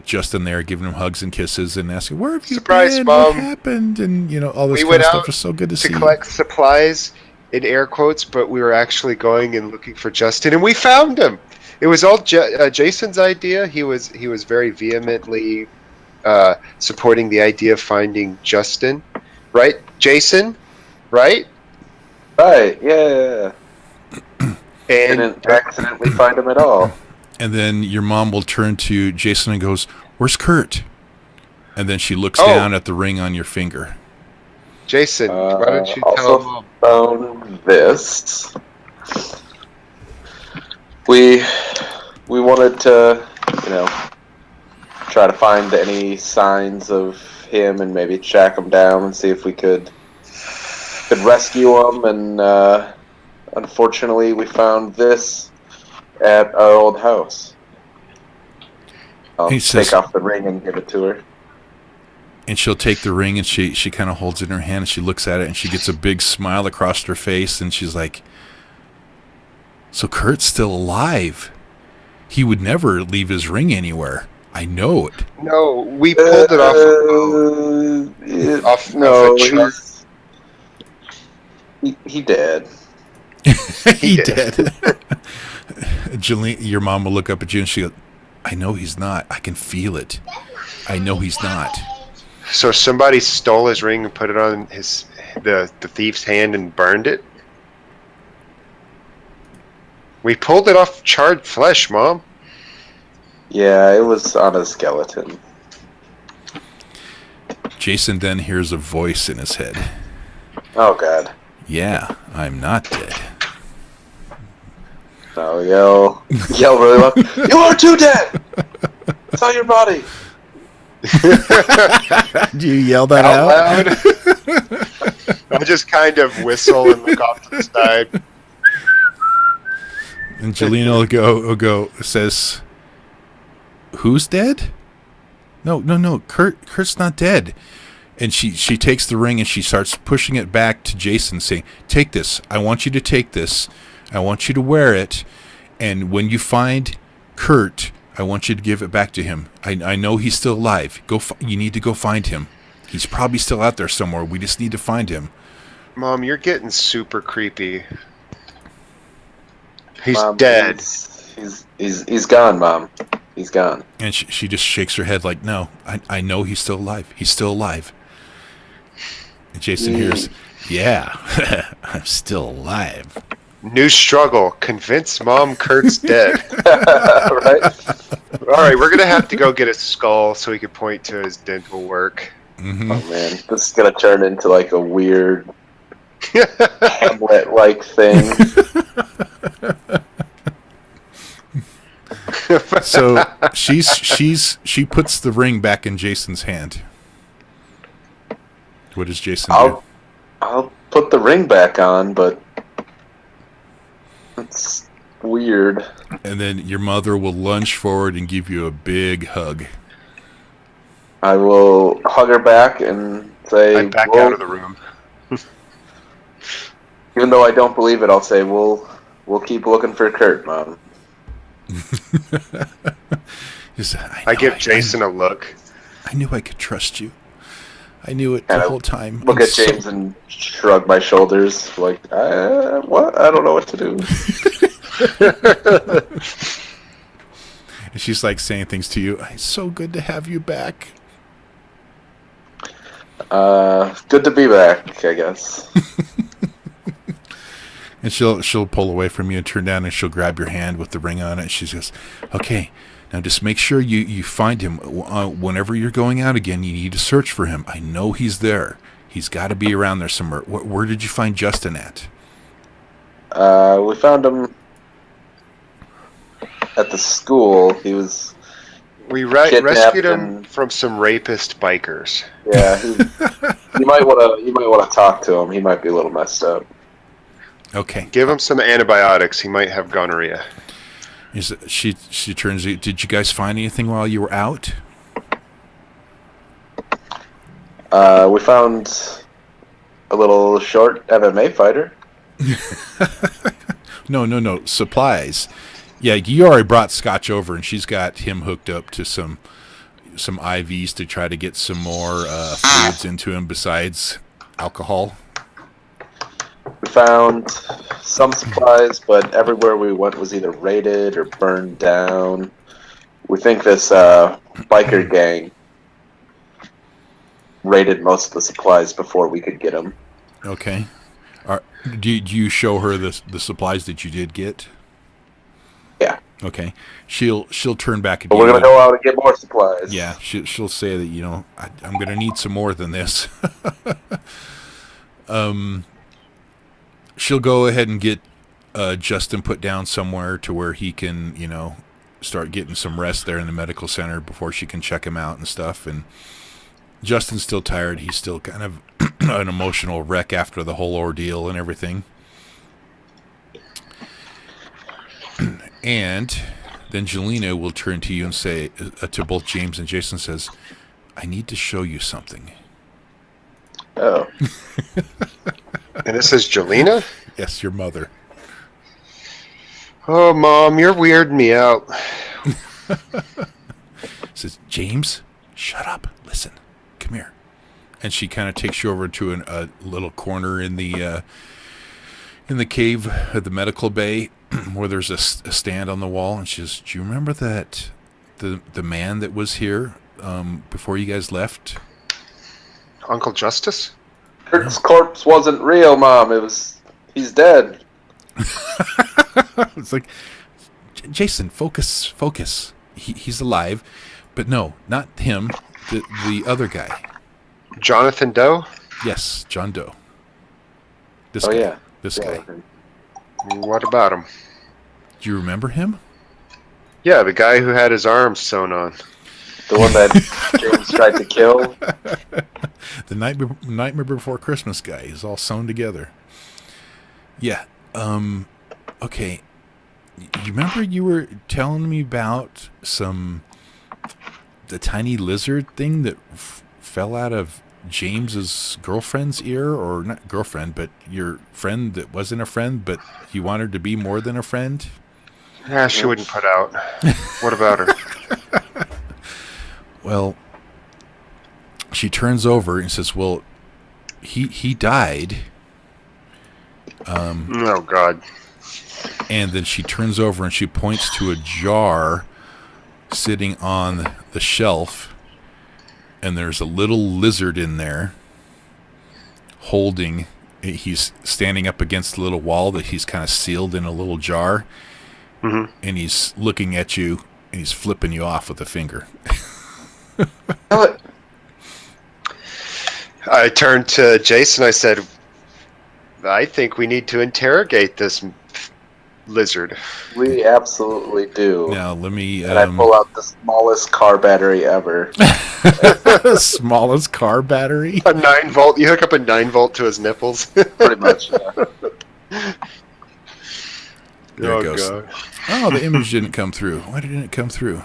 A: Justin there, giving him hugs and kisses and asking, "Where have you
B: Surprise,
A: been?
B: Mom.
A: What happened?" And all this
B: We
A: kind
B: went
A: of stuff
B: out
A: was so good to see.
B: to collect supplies in air quotes, but we were actually going and looking for Justin, and we found him. It was all Jason's idea. He was very vehemently supporting the idea of finding Justin, right, Jason? Right?
C: Right, yeah.
B: And
C: Didn't accidentally find him at all.
A: And then your mom will turn to Jason and goes, "Where's Kurt?" And then she looks down at the ring on your finger.
B: Jason, why don't you tell Mom?
C: Found this. We wanted to, try to find any signs of him and maybe track him down and see if we could rescue him. And unfortunately, we found this at our old house. I'll take off the ring and give it to her.
A: And she'll take the ring and she kind of holds it in her hand and she looks at it and she gets a big smile across her face and she's like, "So Kurt's still alive. He would never leave his ring anywhere. I know it."
B: No, we pulled it off a chart.
C: He did.
A: He did. Jolene, your mom will look up at you and she goes, "I know he's not. I can feel it. I know he's not."
B: So somebody stole his ring and put it on the thief's hand and burned it? We pulled it off charred flesh, Mom.
C: Yeah, it was on a skeleton.
A: Jason then hears a voice in his head.
C: Oh, God.
A: "Yeah, I'm not dead."
C: No, yell really loud. "You are too dead! It's on your body!"
A: Do you yell that out?
B: Loud? I just kind of whistle and look off to the side.
A: And Jelena will go says, "Who's dead? No, Kurt's not dead." And she takes the ring and she starts pushing it back to Jason, saying, "Take this. I want you to take this. I want you to wear it. And when you find Kurt, I want you to give it back to him. I know he's still alive. You need to go find him. He's probably still out there somewhere. We just need to find him."
B: Mom, you're getting super creepy. He's
C: Mom,
B: dead.
C: He's gone, Mom. He's gone.
A: And she just shakes her head like, "No, I know he's still alive. He's still alive." And Jason hears, "Yeah, I'm still alive."
B: New struggle. Convince Mom Kurt's dead.
C: Right?
B: All right, we're going to have to go get a skull so he can point to his dental work.
A: Mm-hmm.
C: Oh, man. This is going to turn into like a weird Hamlet-like thing.
A: So she puts the ring back in Jason's hand. What does Jason do?
C: I'll put the ring back on, but it's weird.
A: And then your mother will lunge forward and give you a big hug.
C: I will hug her back and say,
B: I back out of the room.
C: Even though I don't believe it, I'll say, we'll keep looking for Kurt, Mom.
B: I give Jason a look.
A: I knew I could trust you. I knew it the whole time.
C: Look at James and shrug my shoulders, like, what? I don't know what to do.
A: And she's like saying things to you. "It's so good to have you back."
C: Good to be back, I guess.
A: And she'll pull away from you and turn down and she'll grab your hand with the ring on it. And she goes, "Okay, now just make sure you find him. Whenever you're going out again, you need to search for him. I know he's there. He's got to be around there somewhere. Where did you find Justin at?"
C: We found him at the school. He was
B: We rescued him from some rapist bikers.
C: Yeah, you might want to talk to him. He might be a little messed up.
A: Okay.
B: Give him some antibiotics. He might have gonorrhea.
A: She turns to you. "Did you guys find anything while you were out?"
C: We found a little short MMA fighter.
A: No. Supplies. Yeah, you already brought Scotch over, and she's got him hooked up to some IVs to try to get some more fluids into him besides alcohol.
C: We found some supplies, but everywhere we went was either raided or burned down. We think this biker gang raided most of the supplies before we could get them.
A: Okay. Do you show her the supplies that you did get?
C: Yeah.
A: Okay. She'll turn back
C: But
A: again.
C: we're gonna go out and get more supplies.
A: Yeah. She'll say that I'm gonna need some more than this. She'll go ahead and get Justin put down somewhere to where he can start getting some rest there in the medical center before she can check him out and stuff. And Justin's still tired. He's still kind of an emotional wreck after the whole ordeal and everything. And then Jelena will turn to you and say, to both James and Jason, says, I need to show you something.
C: Oh.
B: And this is Jelena?
A: Yes, your mother.
B: Oh, Mom, you're weirding me out.
A: Says, James, shut up. Listen, come here. And she kind of takes you over to a little corner in the cave at the medical bay where there's a stand on the wall. And she says, do you remember that the man that was here before you guys left?
B: Uncle Justice?
C: Kurt's corpse wasn't real, Mom. He's dead.
A: It's like, Jason, focus. He's alive. But no, not him. The other guy.
B: Jonathan Doe?
A: Yes, John Doe. This
C: Oh,
A: guy.
C: yeah.
A: This guy.
B: What about him?
A: Do you remember him?
B: Yeah, the guy who had his arms sewn on.
C: The one that James tried to kill.
A: The Nightmare Before Christmas guy is all sewn together. Yeah. Okay. You remember you were telling me about the tiny lizard thing that fell out of James's girlfriend's ear, or not girlfriend, but your friend that wasn't a friend, but you wanted to be more than a friend?
B: Yeah, she wouldn't put out. What about her?
A: Well, she turns over and says, well, he died.
B: Oh, God.
A: And then she turns over and she points to a jar sitting on the shelf. And there's a little lizard in there he's standing up against a little wall that he's kind of sealed in a little jar.
B: Mm-hmm.
A: And he's looking at you and he's flipping you off with a finger.
B: I turned to Jason. I said, I think we need to interrogate this lizard.
C: We absolutely do.
A: Now, let me...
C: And I pull out the smallest car battery ever.
A: Smallest car battery?
B: A 9-volt. You hook up a 9-volt to his nipples.
C: Pretty much, yeah.
A: There it goes.
B: God.
A: Oh, the image didn't come through. Why didn't it come through?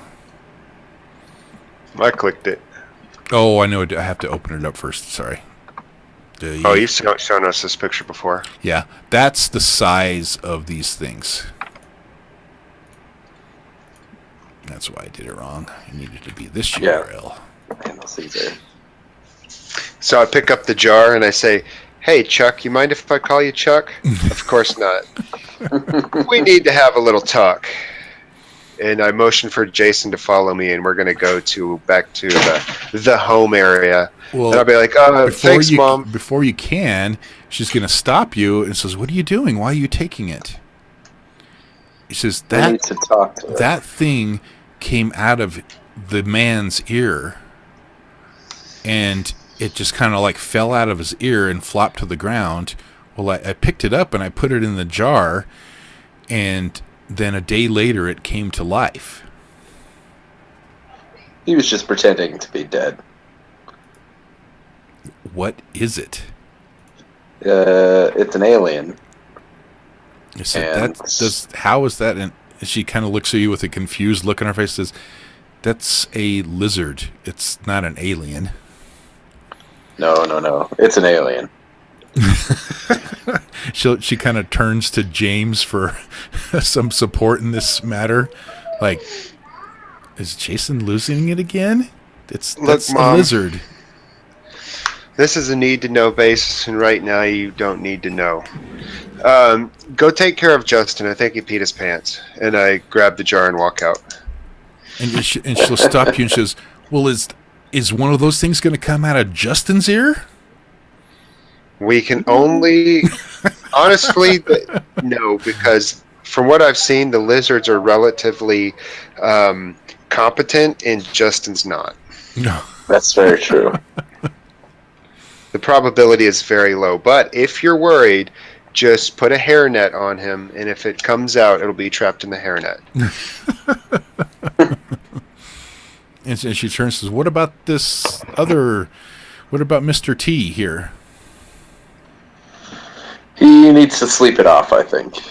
B: I clicked it.
A: Oh, I know. I have to open it up first. Sorry.
B: Oh, you've shown us this picture before.
A: Yeah, that's the size of these things. That's why I did it wrong. It needed to be this URL.
C: Man, those things are...
B: So I pick up the jar and I say, hey, Chuck, you mind if I call you Chuck? Of course not. We need to have a little talk. And I motion for Jason to follow me, and we're going to go back to the home area.
A: Well,
B: and I'll be like, thanks, Mom.
A: Before you can, she's going to stop you and says, what are you doing? Why are you taking it? He says,
C: I need to talk to her.
A: That thing came out of the man's ear, and it just kind of like fell out of his ear and flopped to the ground. Well, I picked it up and I put it in the jar, and then a day later it came to life.
C: He was just pretending to be dead.
A: What is it?
C: It's an alien.
A: I said, how is that? And she kind of looks at you with a confused look on her face, says, that's a lizard. It's not an alien.
C: No. It's an alien.
A: She kind of turns to James for some support in this matter. Like, is Jason losing it again? That's
B: Mom,
A: a lizard.
B: This is a need-to-know basis, and right now you don't need to know. Go take care of Justin. I think he peed his pants. And I grab the jar and walk out.
A: And she'll stop you and she says, well, is one of those things going to come out of Justin's ear?
B: We can only... honestly, no, because from what I've seen, the lizards are relatively competent, and Justin's not.
A: No.
C: That's very true.
B: The probability is very low. But if you're worried, just put a hairnet on him, and if it comes out, it'll be trapped in the hairnet.
A: And she turns and says, what about Mr. T here?
C: He needs to sleep it off, I think.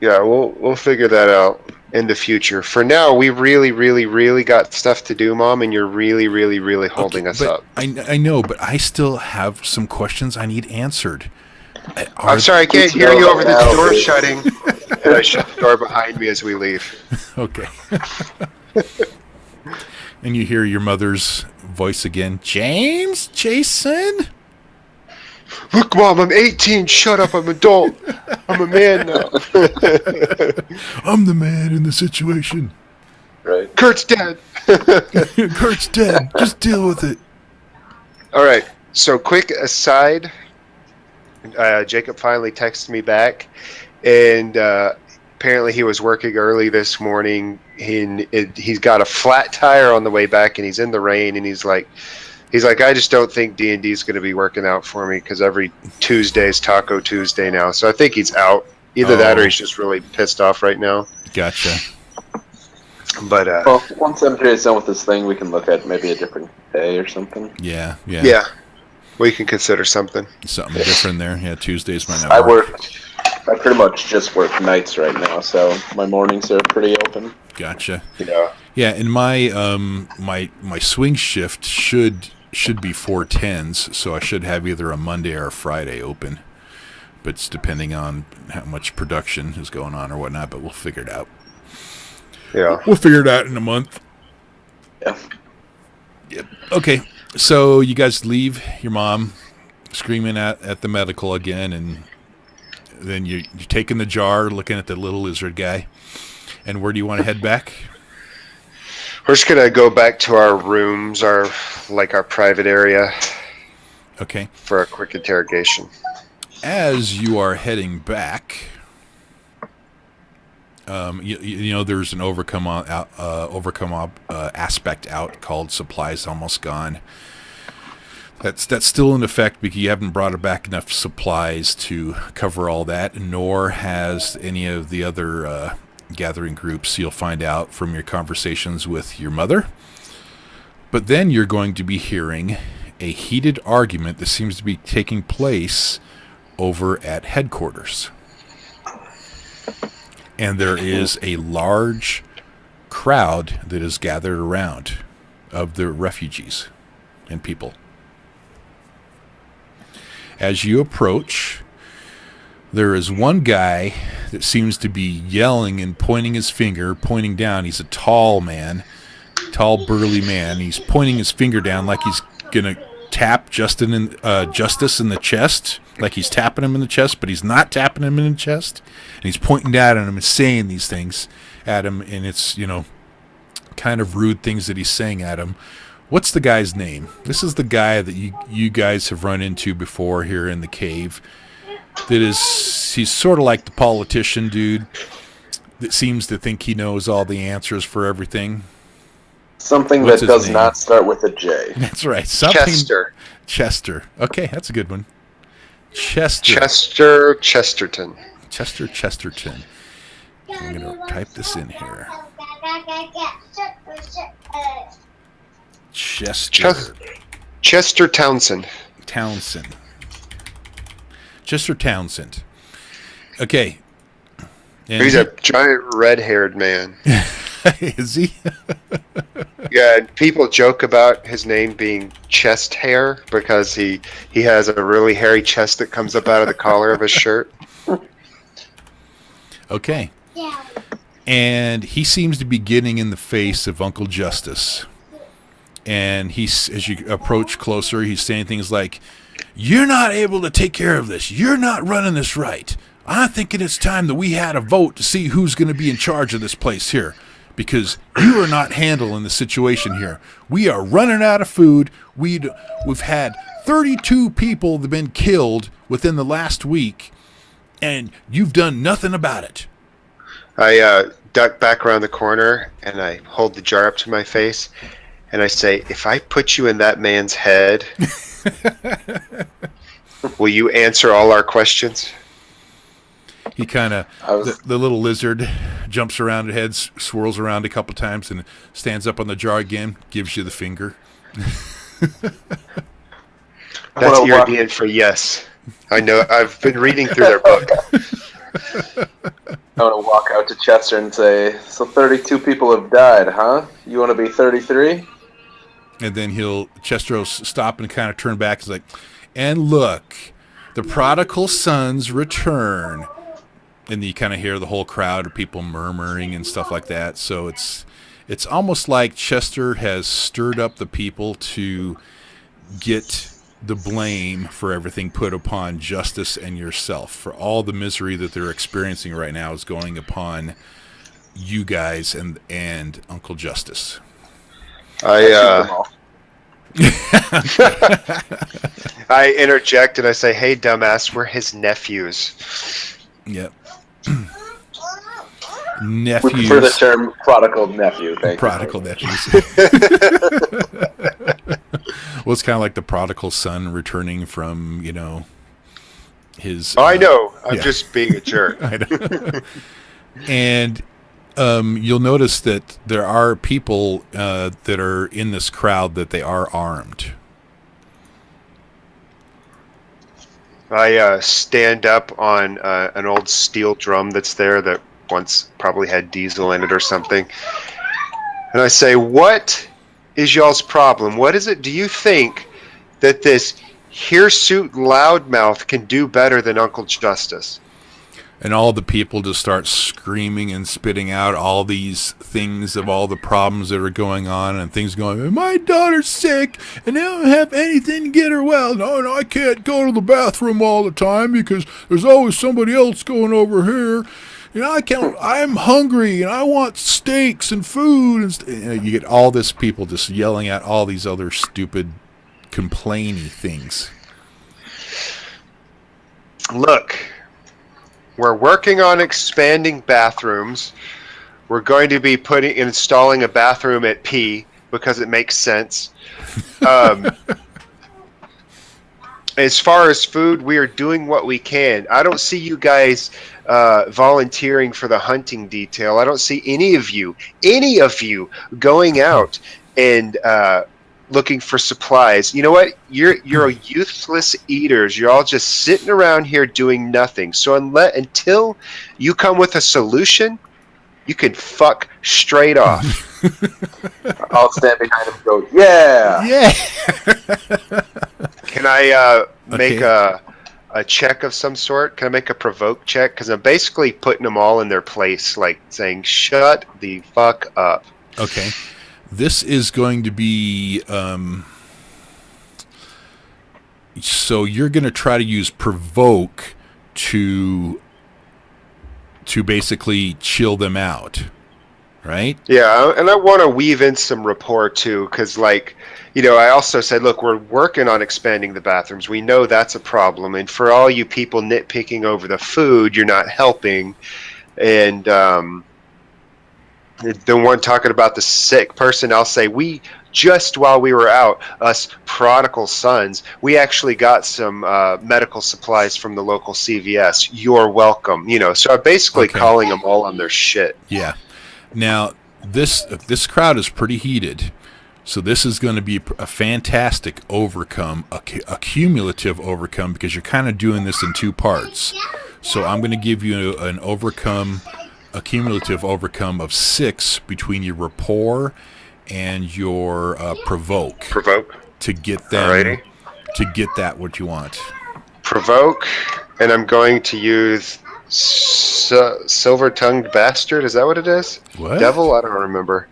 B: Yeah, we'll figure that out in the future. For now, we really, really, really got stuff to do, Mom, and you're really, really, really holding us up.
A: I know, but I still have some questions I need answered.
B: I'm sorry, I can't hear you over the door shutting. And I shut the door behind me as we leave.
A: Okay. And you hear your mother's voice again. James? Jason?
B: Look, Mom, I'm 18. Shut up. I'm adult. I'm a man now.
A: I'm the man in the situation.
C: Right.
B: Kurt's dead.
A: Kurt's dead. Just deal with it.
B: All right. So, quick aside. Jacob finally texted me back, and apparently he was working early this morning. He's got a flat tire on the way back, and he's in the rain, and he's like, I just don't think D&D is going to be working out for me because every Tuesday is Taco Tuesday now. So I think he's out. Either that or he's just really pissed off right now.
A: Gotcha.
B: But
C: well, once MJ's done with this thing, we can look at maybe a different day or something.
A: Yeah.
B: We can consider something
A: different there. Yeah, Tuesdays might not
C: I pretty much just work nights right now, so my mornings are pretty open.
A: Gotcha.
B: Yeah.
A: Yeah, and my swing shift should be 4/10s, so I should have either a Monday or a Friday open. But it's depending on how much production is going on or whatnot, but we'll figure it out.
B: Yeah.
A: We'll figure it out in a month.
C: Yeah.
A: Yep. Okay. So you guys leave your mom screaming at the medical again, and then you're taking the jar, looking at the little lizard guy. And where do you want to head back?
B: We're just gonna go back to our rooms, our private area.
A: Okay.
B: For a quick interrogation. As
A: you are heading back, you know there's an overcome aspect out called supplies almost gone. That's still in effect because you haven't brought back enough supplies to cover all that, nor has any of the other gathering groups. You'll find out from your conversations with your mother. But then you're going to be hearing a heated argument that seems to be taking place over at headquarters. And there is a large crowd that is gathered around of the refugees and people. As you approach, there is one guy that seems to be yelling and pointing his finger, pointing down. He's a tall man, tall, burly man. He's pointing his finger down like he's going to tap Justice in the chest, like he's tapping him in the chest, but he's not tapping him in the chest. And he's pointing down at him and saying these things at him, and it's, kind of rude things that he's saying at him. What's the guy's name? This is the guy that you guys have run into before here in the cave. He's sort of like the politician dude that seems to think he knows all the answers for everything.
C: Something
A: What's
C: that does
A: name?
C: not start with a J.
A: That's right. Chester. Okay, that's a good one.
B: Chesterton.
A: Chester Chesterton. I'm going to type this in here.
B: Chester Townsend.
A: Chester Townsend. Okay. And
B: he's a giant red-haired man.
A: Is he?
B: Yeah, and people joke about his name being Chest Hair because he has a really hairy chest that comes up out of the collar of his shirt.
A: Okay. And he seems to be getting in the face of Uncle Justice. And as you approach closer, he's saying things like, "You're not able to take care of this. You're not running this right. I'm thinking it's time that we had a vote to see who's going to be in charge of this place here. Because you are not handling the situation here. We are running out of food. We've had 32 people that have been killed within the last week, and you've done nothing about it."
B: I duck back around the corner and I hold the jar up to my face and I say, "If I put you in that man's head, will you answer all our questions?"
A: He kind of, the little lizard jumps around, head swirls around a couple times, and stands up on the jar again, gives you the finger.
B: That's European for yes. I know, I've been reading through their book.
C: I want to walk out to Chester and say, "So 32 people have died, huh? You want to be 33?
A: And then Chester will stop and kind of turn back. He's like, "And look, the prodigal sons return." And you kind of hear the whole crowd of people murmuring and stuff like that. So it's almost like Chester has stirred up the people to get the blame for everything put upon Justice and yourself. For all the misery that they're experiencing right now is going upon you guys and Uncle Justice.
B: I interject and I say, "Hey, dumbass, we're his nephews."
A: Yep.
C: Nephews. We prefer the term prodigal nephew.
A: Prodigal nephews. Well, it's kind of like the prodigal son returning from, his...
B: I know. I'm just being a jerk.
A: I know. And you'll notice that there are people that are in this crowd that they are armed.
B: I stand up on an old steel drum that's there that once probably had diesel in it or something. And I say, "What is y'all's problem? What is it? Do you think that this hirsute loudmouth can do better than Uncle Justice?"
A: And all the people just start screaming and spitting out all these things of all the problems that are going on and things going, "My daughter's sick and they don't have anything to get her well. No, I can't go to the bathroom all the time because there's always somebody else going over here. I'm hungry and I want steaks and food." And you get all this people just yelling at all these other stupid, complainy things.
B: Look. We're working on expanding bathrooms. We're going to be installing a bathroom at P because it makes sense. As far as food, we are doing what we can. I don't see you guys volunteering for the hunting detail. I don't see any of you going out and looking for supplies. You know what? You're useless eaters. You're all just sitting around here doing nothing. So until you come with a solution, you can fuck straight off.
C: I'll stand behind him and go, "Yeah."
B: Can I make a check of some sort? Can I make a provoke check? Because I'm basically putting them all in their place, like saying, "Shut the fuck up."
A: Okay. This is going to be, so you're going to try to use provoke to basically chill them out, right?
B: Yeah, and I want to weave in some rapport too, because I also said, look, we're working on expanding the bathrooms. We know that's a problem, and for all you people nitpicking over the food, you're not helping, and the one talking about the sick person, I'll say, just while we were out, us prodigal sons, we actually got some medical supplies from the local CVS. You're welcome. So I'm basically calling them all on their shit.
A: Yeah. Now, this crowd is pretty heated. So this is going to be a fantastic overcome, a cumulative overcome, because you're kind of doing this in two parts. So I'm going to give you a cumulative overcome of 6 between your rapport and your provoke.
B: Provoke.
A: To get them.
B: Alrighty.
A: To get that what you want.
B: Provoke, and I'm going to use Silver-Tongued Bastard. Is that what it is?
A: What?
B: Devil? I don't remember.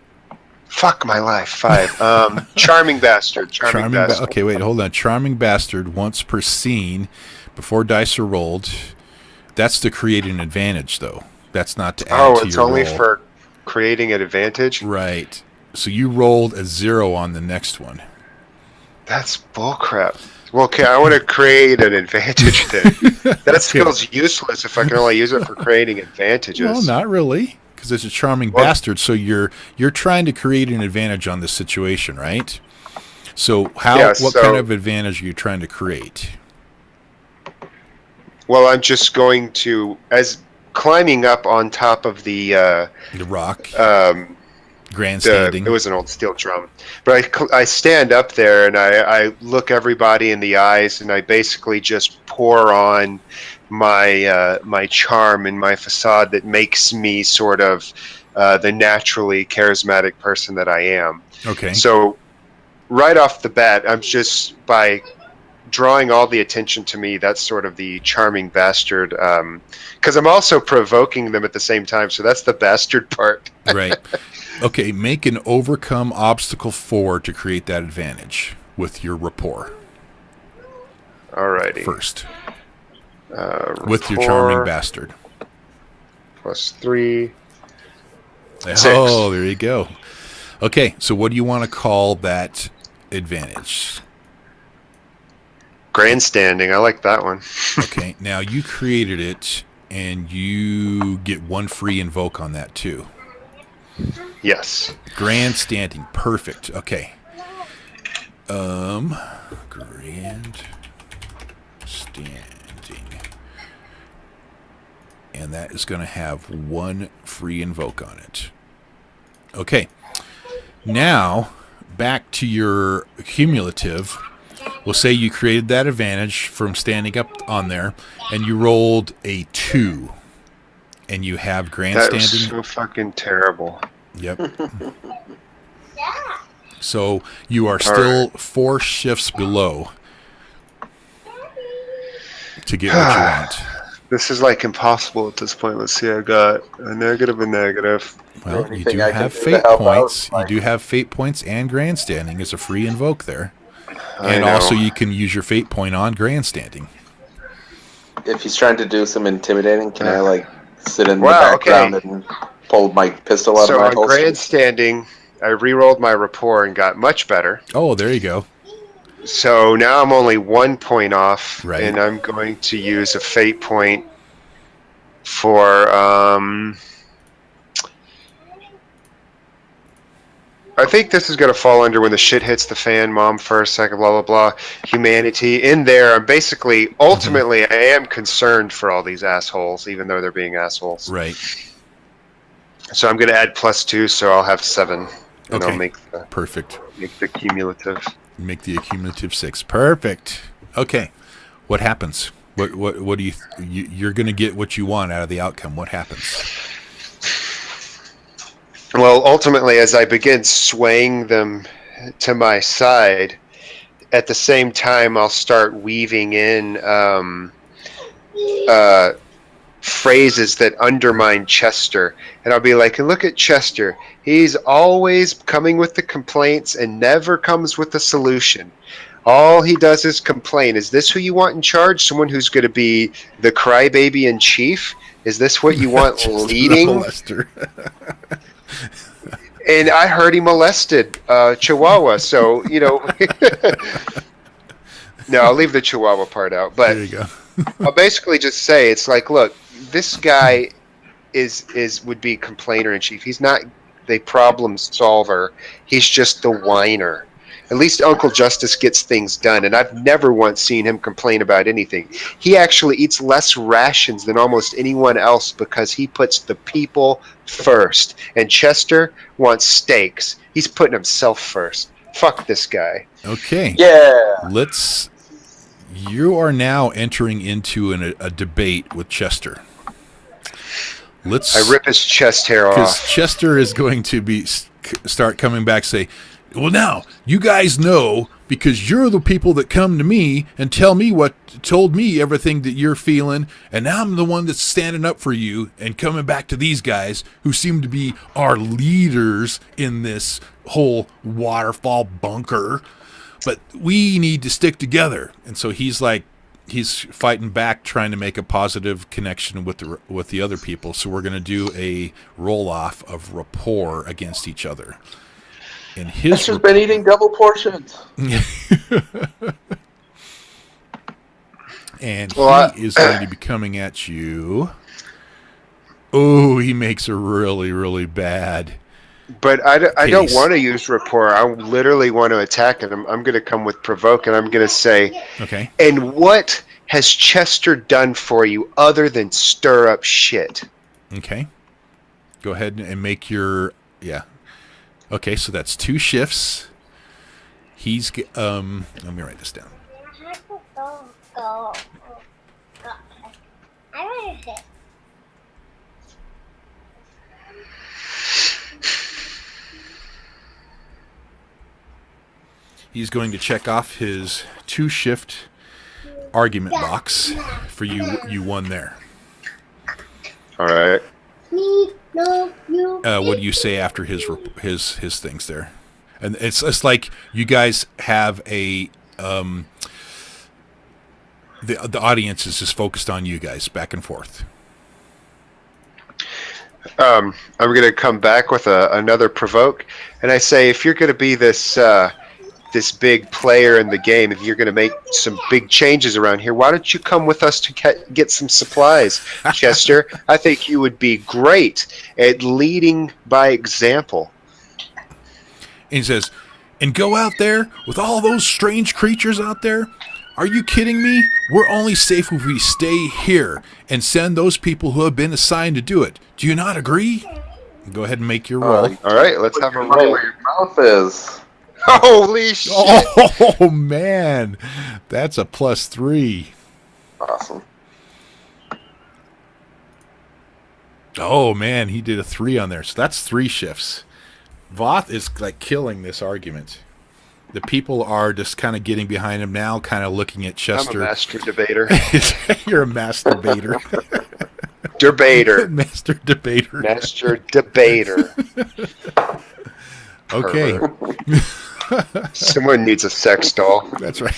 B: Fuck my life. 5. Charming Bastard. Charming Bastard.
A: Okay, wait, hold on. Charming Bastard, once per scene, before dice are rolled. That's to create an advantage, though. That's not to add to your roll.
B: Oh, it's only for creating an advantage?
A: Right. So you rolled a 0 on the next one.
B: That's bullcrap. Well, okay, I want to create an advantage then. That skill's useless if I can only use it for creating advantages.
A: Well, not really, because it's a charming bastard. So you're trying to create an advantage on this situation, right? So what kind of advantage are you trying to create?
B: Well, I'm just going to, as climbing up on top of the
A: rock. Grandstanding.
B: It was an old steel drum. But I stand up there and I look everybody in the eyes and I basically just pour on my charm and my facade that makes me sort of the naturally charismatic person that I am.
A: Okay.
B: So right off the bat, I'm just by drawing all the attention to me. That's sort of the charming bastard. Because I'm also provoking them at the same time. So that's the bastard part.
A: Right. Okay, make an overcome obstacle 4 to create that advantage with your rapport.
B: Alrighty.
A: First. With your charming bastard.
B: +3. 6.
A: Oh, there you go. Okay, so what do you want to call that advantage?
B: Grandstanding. I like that one.
A: Okay, now you created it, and you get 1 free invoke on that too.
B: Yes.
A: Grandstanding. Perfect. Okay. Grandstanding. And that is going to have 1 free invoke on it. Okay. Now, back to your cumulative. We'll say you created that advantage from standing up on there, and you rolled a 2. And you have grandstanding.
B: That was so fucking terrible.
A: Yep. So you are still 4 shifts below to get what you want.
B: This is like impossible at this point. Let's see, I got a negative, a negative.
A: Well, you do have fate points. You do have fate points, and grandstanding is a free invoke there. And also you can use your fate point on grandstanding.
C: If he's trying to do some intimidating, can I sit in the background and pull my pistol out of my holster?
B: So on grandstanding, I re-rolled my rapport and got much better.
A: Oh, there you go.
B: So now I'm only 1 point off,
A: right.
B: And I'm going to use a fate point for I think this is going to fall under when the shit hits the fan, mom first, second, blah, blah, blah, humanity. In there, I'm basically, ultimately, I am concerned for all these assholes, even though they're being assholes.
A: Right.
B: So I'm going to add +2, so I'll have 7. And
A: okay.
B: I'll make
A: perfect.
B: Make the cumulative.
A: Make the accumulative 6. Perfect. Okay. What happens? What do you're going to get what you want out of the outcome. What happens?
B: Well, ultimately, as I begin swaying them to my side, at the same time, I'll start weaving in phrases that undermine Chester. And I'll be like, look at Chester. He's always coming with the complaints and never comes with a solution. All he does is complain. Is this who you want in charge? Someone who's going to be the crybaby in chief? Is this what you want leading? And I heard he molested Chihuahua, so, No, I'll leave the Chihuahua part out. But
A: there you go.
B: I'll basically just say, it's like, look, this guy would be complainer in chief. He's not the problem solver. He's just the whiner. At least Uncle Justice gets things done, and I've never once seen him complain about anything. He actually eats less rations than almost anyone else because he puts the people first. And Chester wants steaks. He's putting himself first. Fuck this guy.
A: Okay.
C: Yeah.
A: You are now entering into a debate with Chester.
B: I rip his chest hair off.
A: Because Chester is going to be start coming back, say, well, now you guys know because you're the people that come to me and told me everything that you're feeling, and now I'm the one that's standing up for you and coming back to these guys who seem to be our leaders in this whole waterfall bunker, but we need to stick together. And so he's fighting back, trying to make a positive connection with the other people. So we're going to do a roll-off of rapport against each other. And his
C: has been eating double portions.
A: And he is going to be coming at you. Oh, he makes a really, really bad.
B: But I don't want to use rapport. I literally want to attack it. I'm going to come with provoke, and I'm going to say,
A: okay.
B: And what has Chester done for you other than stir up shit?
A: Okay. Go ahead and make your Okay, so that's 2 shifts. He's let me write this down. He's going to check off his 2-shift argument box for you. You won there.
B: All right.
A: What do you say after his things there? And it's like you guys have a the audience is just focused on you guys back and forth.
B: I'm going to come back with another provoke, and I say, if you're going to be this big player in the game, if you're going to make some big changes around here, why don't you come with us to get some supplies, Chester? I think you would be great at leading by example.
A: And he says, and go out there with all those strange creatures out there? Are you kidding me? We're only safe if we stay here and send those people who have been assigned to do it. Do you not agree? Go ahead and make your roll.
B: All right, let's have a roll.
C: Where your mouth is.
B: Holy shit!
A: Oh, man. That's a +3.
C: Awesome.
A: Oh, man, he did a 3 on there. So that's 3 shifts. Voth is like killing this argument. The people are just kind of getting behind him now, kind of looking at Chester.
B: I'm a master debater.
A: You're a masturbator.
B: Debater.
A: Master debater.
B: Master debater.
A: Okay.
B: Someone needs a sex doll.
A: That's right.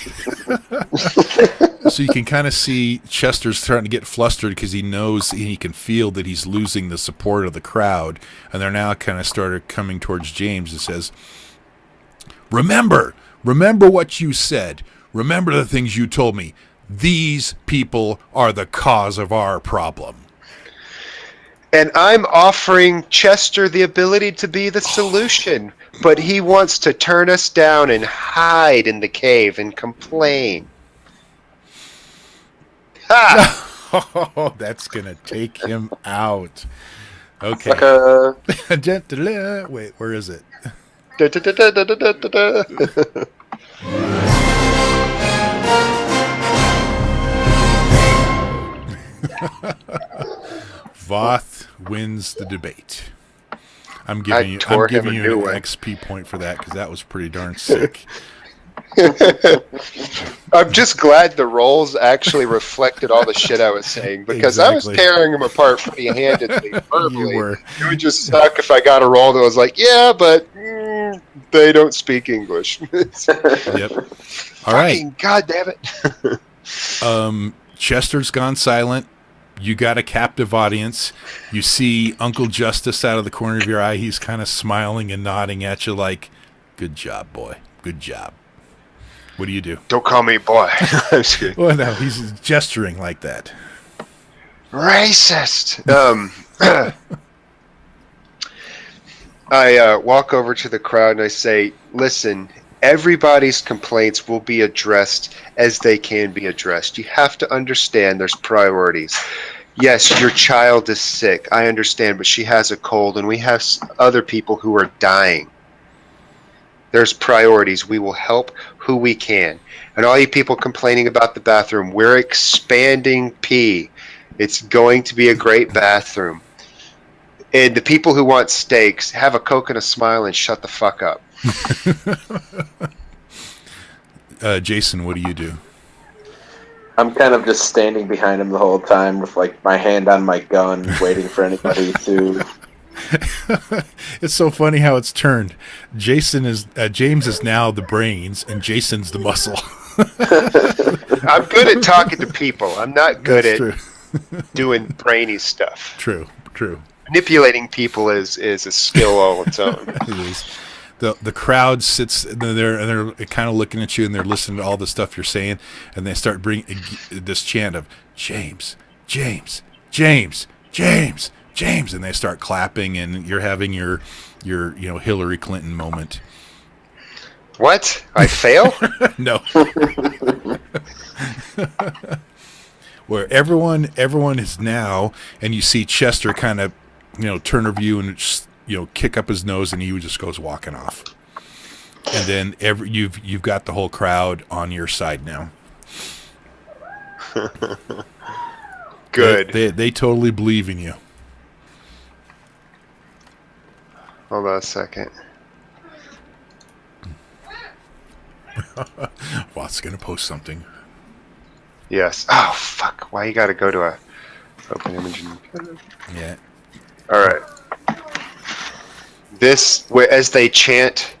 A: So you can kind of see Chester's starting to get flustered because he knows he can feel that he's losing the support of the crowd. And they're now kind of started coming towards James and says, Remember what you said. Remember the things you told me. These people are the cause of our problem.
B: And I'm offering Chester the ability to be the solution, but he wants to turn us down and hide in the cave and complain. Ha!
A: Oh, that's going to take him out. Okay.
C: Like
A: Wait, where is it? Voth wins the debate. I'm giving you an XP point for that because that was pretty darn sick.
B: I'm just glad the rolls actually reflected all the shit I was saying, because I was tearing them apart pretty handedly verbally.
A: You were.
B: It would just suck if I got a roll that was like, yeah, but they don't speak English.
A: Yep. All right.
B: God damn it.
A: Chester's gone silent. You got a captive audience. You see Uncle Justice out of the corner of your eye. He's kind of smiling and nodding at you like, good job, boy. Good job. What do you do?
B: Don't call me boy.
A: Well, no, he's gesturing like that.
B: Racist. I walk over to the crowd and I say, listen, everybody's complaints will be addressed as they can be addressed. You have to understand there's priorities. Yes, your child is sick. I understand, but she has a cold, and we have other people who are dying. There's priorities. We will help who we can. And all you people complaining about the bathroom, we're expanding P. It's going to be a great bathroom. And the people who want steaks, have a Coke and a smile and shut the fuck up.
A: Jason, what do you do?
C: I'm kind of just standing behind him the whole time with like my hand on my gun, waiting for anybody to.
A: It's so funny how it's turned. James is now the brains, and Jason's the muscle.
B: I'm good at talking to people. I'm not good
A: That's
B: at doing brainy stuff.
A: True.
B: Manipulating people is a skill all its own.
A: It is. The crowd sits there and they're kind of looking at you and they're listening to all the stuff you're saying, and they start bringing this chant of James, James, James, James, James, and they start clapping, and you're having your Hillary Clinton moment.
B: What? I fail?
A: No. Where everyone is now, and you see Chester kind of turn a view and just, kick up his nose, and he just goes walking off. And then you've got the whole crowd on your side now.
B: Good.
A: They totally believe in you.
B: Hold on a second.
A: Watt's gonna post something.
B: Yes. Oh fuck! Why you gotta go to a open image?
A: Yeah.
B: All right. This, as they chant,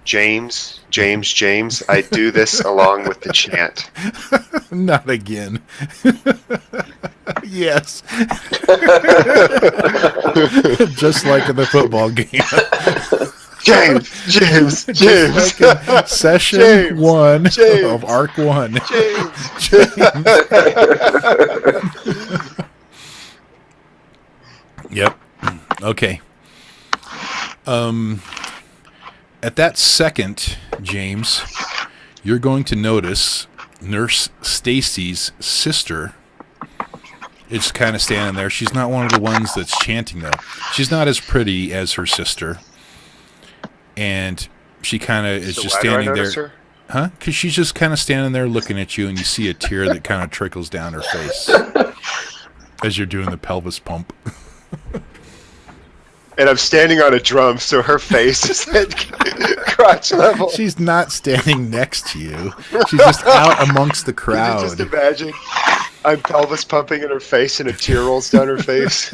B: James, James, James. I do this along with the chant.
A: Not again. Yes. Just like in the football game.
B: James, James, James.
A: Like session
B: James,
A: 1
B: James,
A: of Arc 1.
B: James.
A: Yep. Okay. At that second, James, you're going to notice Nurse Stacy's sister is kind of standing there. She's not one of the ones that's chanting, though. She's not as pretty as her sister. And she kind of is just standing there.
B: Her?
A: Huh? Because she's just kind of standing there looking at you, and you see a tear that kind of trickles down her face as you're doing the pelvis pump.
B: And I'm standing on a drum, so her face is at crotch level.
A: She's not standing next to you. She's just out amongst the crowd.
B: Just imagine I'm pelvis pumping in her face, and a tear rolls down her face.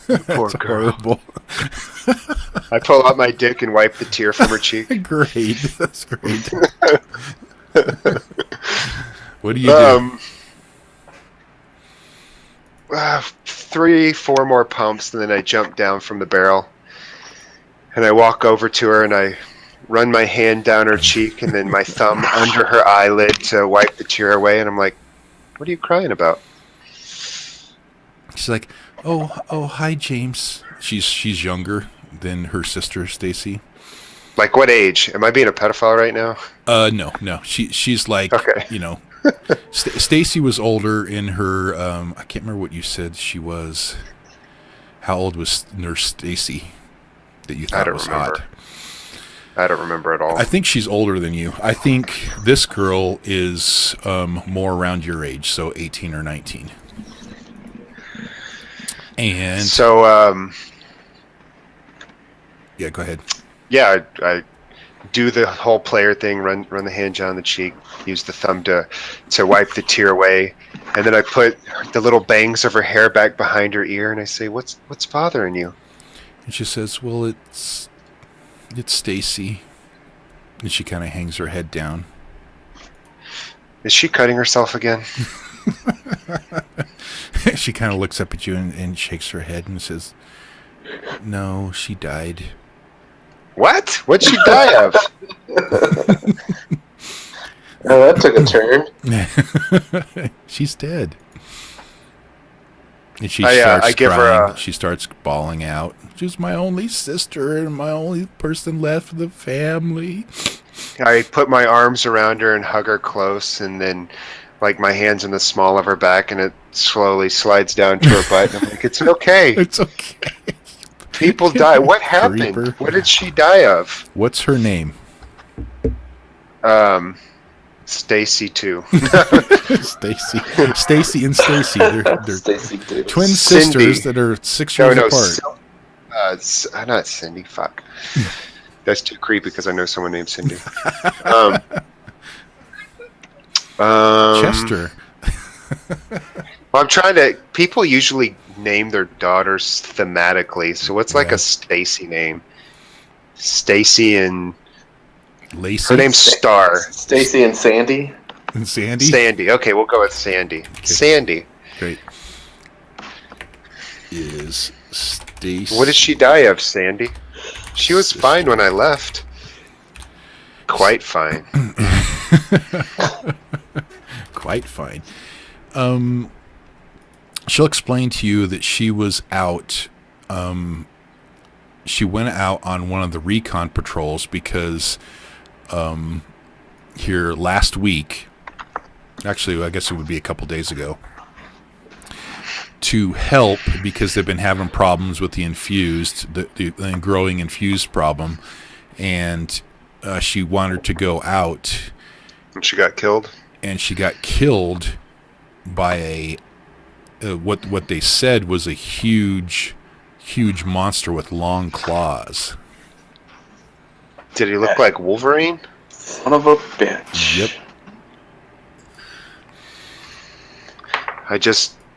B: Poor girl.
A: Horrible.
B: I pull out my dick and wipe the tear from her cheek.
A: Great. That's great. What do you do?
B: 3-4 more pumps, and then I jump down from the barrel. And I walk over to her, and I run my hand down her cheek, and then my thumb under her eyelid to wipe the tear away. And I'm like, what are you crying about?
A: She's like, oh, hi, James. She's younger than her sister, Stacy.
B: Like, what age? Am I being a pedophile right now?
A: No. She's like,
B: okay.
A: Stacy was older in her. I can't remember what you said she was. How old was Nurse Stacy that you thought was hot?
B: I don't remember at all.
A: I think she's older than you. I think this girl is more around your age, so 18 or 19. And
B: so,
A: yeah, go ahead.
B: Yeah, I do the whole player thing, run the hand down the cheek, use the thumb to wipe the tear away, and then I put the little bangs of her hair back behind her ear, and I say, "What's bothering you?"
A: And she says, "Well, it's Stacy." And she kind of hangs her head down.
B: Is she cutting herself again?
A: She kind of looks up at you and shakes her head and says, "No, she died."
B: What? What'd she die of?
C: Oh, that took a turn.
A: She's dead. And she starts crying. She starts bawling out. She's my only sister and my only person left in the family.
B: I put my arms around her and hug her close, and then like my hands in the small of her back, and it slowly slides down to her butt. And I'm like, it's okay.
A: It's okay.
B: People die. What happened? Creeper. What did she die of?
A: What's her name?
B: Stacy too.
A: Stacy and Stacy. They're
C: Stacy too.
A: twin
B: Cindy.
A: sisters that are 6 years apart.
B: Not Cindy. Fuck. That's too creepy because I know someone named Cindy.
A: Chester.
B: Well, I'm trying to. People usually name their daughters thematically. So what's like a Stacy name? Stacy and
A: Lacey.
B: her name's Star.
C: Stacy and Sandy.
A: And Sandy.
B: Sandy. Okay, we'll go with Sandy. Okay. Sandy.
A: Great. Is Stacy?
B: What did she die of, Sandy? She was fine when I left. Quite fine.
A: Quite fine. She'll explain to you that she was out. She went out on one of the recon patrols because here last week, actually, I guess it would be a couple days ago, to help because they've been having problems with the infused, the growing infused problem, and she wanted to go out.
B: And she got killed?
A: And she got killed by a what they said was a huge monster with long claws.
B: Did he look like Wolverine?
C: Son of a bitch.
A: Yep.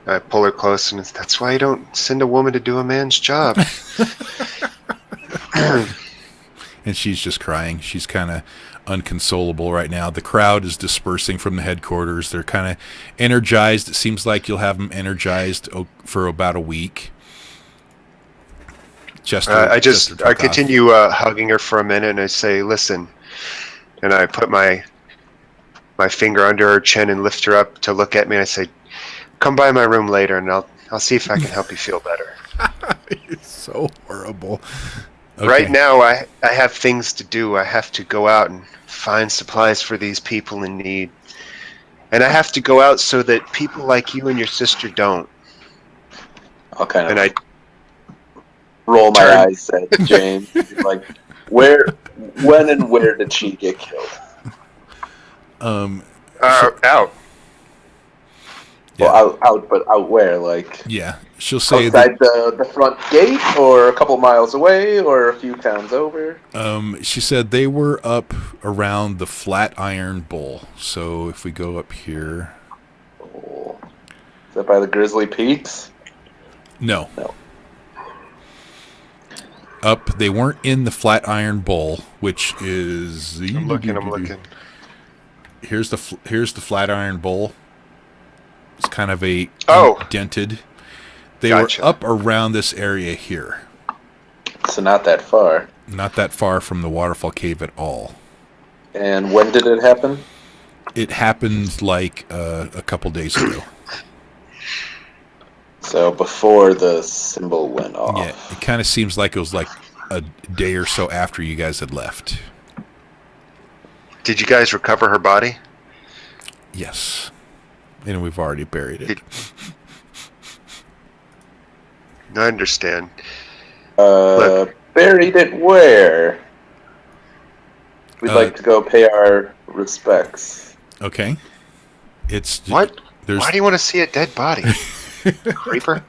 B: I pull her close, and that's why you don't send a woman to do a man's job.
A: And she's just crying. She's kind of unconsolable right now. The crowd is dispersing from the headquarters. They're kind of energized. It seems like you'll have them energized for about a week.
B: I continue hugging her for a minute, and I say, "Listen," and I put my finger under her chin and lift her up to look at me. And I say, "Come by my room later, and I'll see if I can help you feel better."
A: It's so horrible. Okay.
B: Right now, I have things to do. I have to go out and find supplies for these people in need. And I have to go out so that people like you and your sister don't.
C: I'll kind of
B: and I
C: roll my eyes at James. Like, when and where did she get killed?
B: Out.
A: Yeah.
C: Well, out, but out where? Like,
A: yeah, she'll say
C: outside the front gate, or a couple miles away, or a few towns over.
A: She said they were up around the Flatiron Bowl. So if we go up here,
C: Oh. Is that by the Grizzly Peaks?
A: no.
C: No.
A: Up, they weren't in the Flatiron Bowl, which is.
B: I'm looking.
A: Here's the Flatiron Bowl. It's kind of a dented. They
B: Gotcha.
A: were up around this area here.
C: So not that far.
A: Not that far from the waterfall cave at all.
C: And when did it happen?
A: It happened like a couple days ago.
C: So before the symbol went off.
A: Yeah, it kind of seems like it was like a day or so after you guys had left.
B: Did you guys recover her body?
A: Yes. And we've already buried it.
B: I understand.
C: Buried it where? We'd like to go pay our respects.
A: Okay. It's
B: what? Why do you want to see a dead body? Creeper?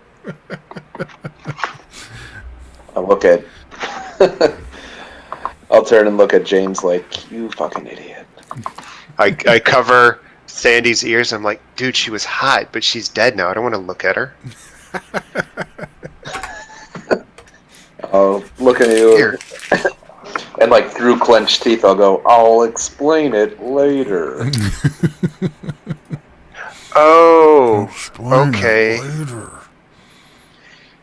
C: I'll turn and look at James like, you fucking idiot.
B: I cover Sandy's ears. I'm like, dude, she was hot, but she's dead now. I don't want to look at her.
C: I'll look at you.
B: Here.
C: And like through clenched teeth, I'll go, I'll explain it later.
B: Oh, okay.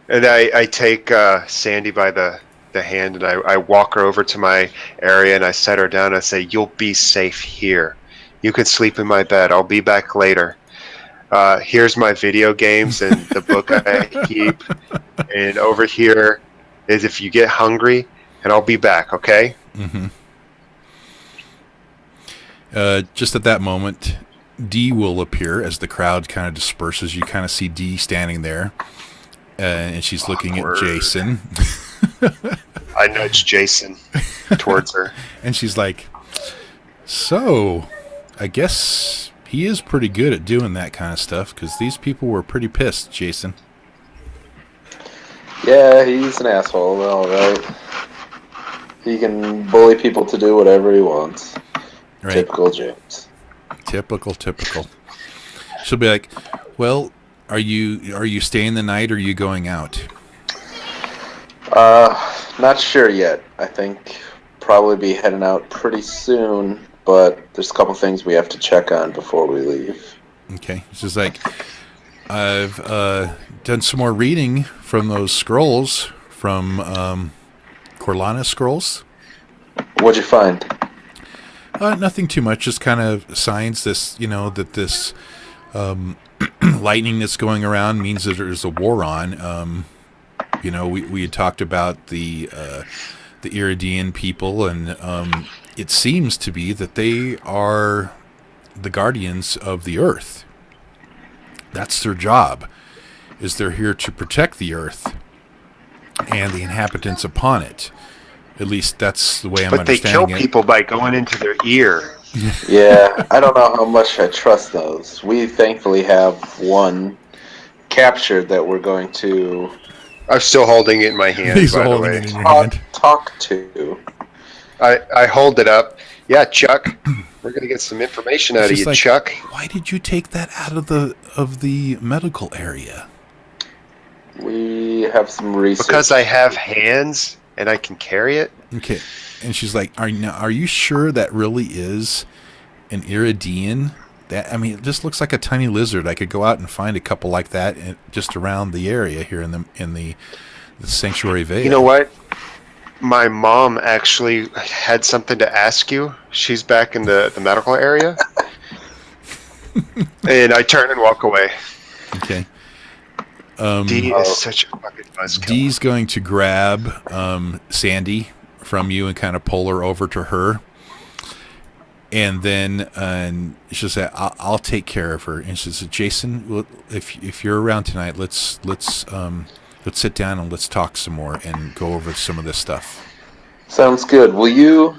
B: And I take Sandy by the hand, and I walk her over to my area, and I set her down. And I say, you'll be safe here. You can sleep in my bed. I'll be back later. Here's my video games and the book I keep. And over here is if you get hungry, and I'll be back, okay?
A: Mm-hmm. Just at that moment, Dee will appear as the crowd kind of disperses. You kind of see Dee standing there, and she's looking at Jason.
B: I nudge Jason towards her.
A: And she's like, so, I guess he is pretty good at doing that kind of stuff, because these people were pretty pissed, Jason.
C: Yeah, he's an asshole, all right. He can bully people to do whatever he wants.
A: Right.
C: Typical James.
A: Typical. She'll be like, well, are you staying the night or are you going out?
C: Not sure yet. I think probably be heading out pretty soon, but there's a couple things we have to check on before we leave.
A: Okay. It's just like, I've done some more reading from those scrolls, from Corlana scrolls.
C: What'd you find?
A: Nothing too much, just kind of signs that this lightning that's going around means that there's a war on. We had talked about the Iridian people, and it seems to be that they are the guardians of the Earth. That's their job, is they're here to protect the Earth and the inhabitants upon it. At least that's the way I'm understanding it.
B: But they kill people by going into their ear.
C: Yeah, I don't know how much I trust those. We thankfully have one captured that we're going to...
B: I'm still holding it in my hand,
A: He's
B: by the
A: holding
B: way.
A: it in your hand.
C: Talk to.
B: I hold it up. Yeah, Chuck. We're going to get some information out of you,
A: like,
B: Chuck.
A: Why did you take that out of the medical area?
C: We have some research.
B: Because I have hands and I can carry it.
A: Okay. And she's like, are you sure that really is an Iridian? It just looks like a tiny lizard. I could go out and find a couple like that just around the area here in the Sanctuary Vale.
B: You know what? My mom actually had something to ask you. She's back in the medical area. And I turn and walk away.
A: Okay.
B: D is such a fucking buzzkill.
A: D's going to grab Sandy from you and kind of pull her over to her. And then she'll say, I'll take care of her. And she says, Jason, if you're around tonight, let's sit down and let's talk some more and go over some of this stuff.
C: Sounds good. Will you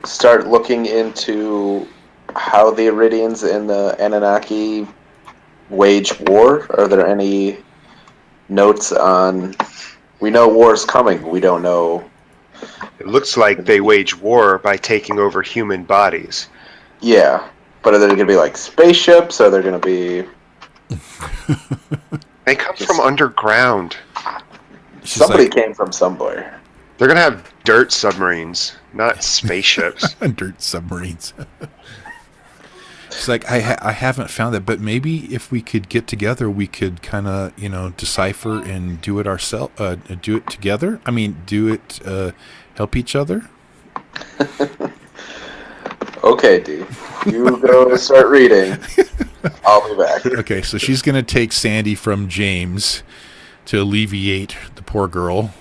C: start looking into how the Iridians and the Anunnaki wage war? Are there any notes on... We know war's coming. We don't know...
B: It looks like they wage war by taking over human bodies.
C: Yeah, but are there going to be like spaceships? Are there going to be...
B: They come from underground.
C: Somebody came from somewhere.
B: They're going to have dirt submarines, not spaceships.
A: Dirt submarines. It's like, I haven't found that, but maybe if we could get together, we could kind of, decipher and do it ourselves, do it together. I mean, do it, help each other.
C: Okay, D. You go start reading. I'll be back.
A: Okay, so she's going to take Sandy from James to alleviate the poor girl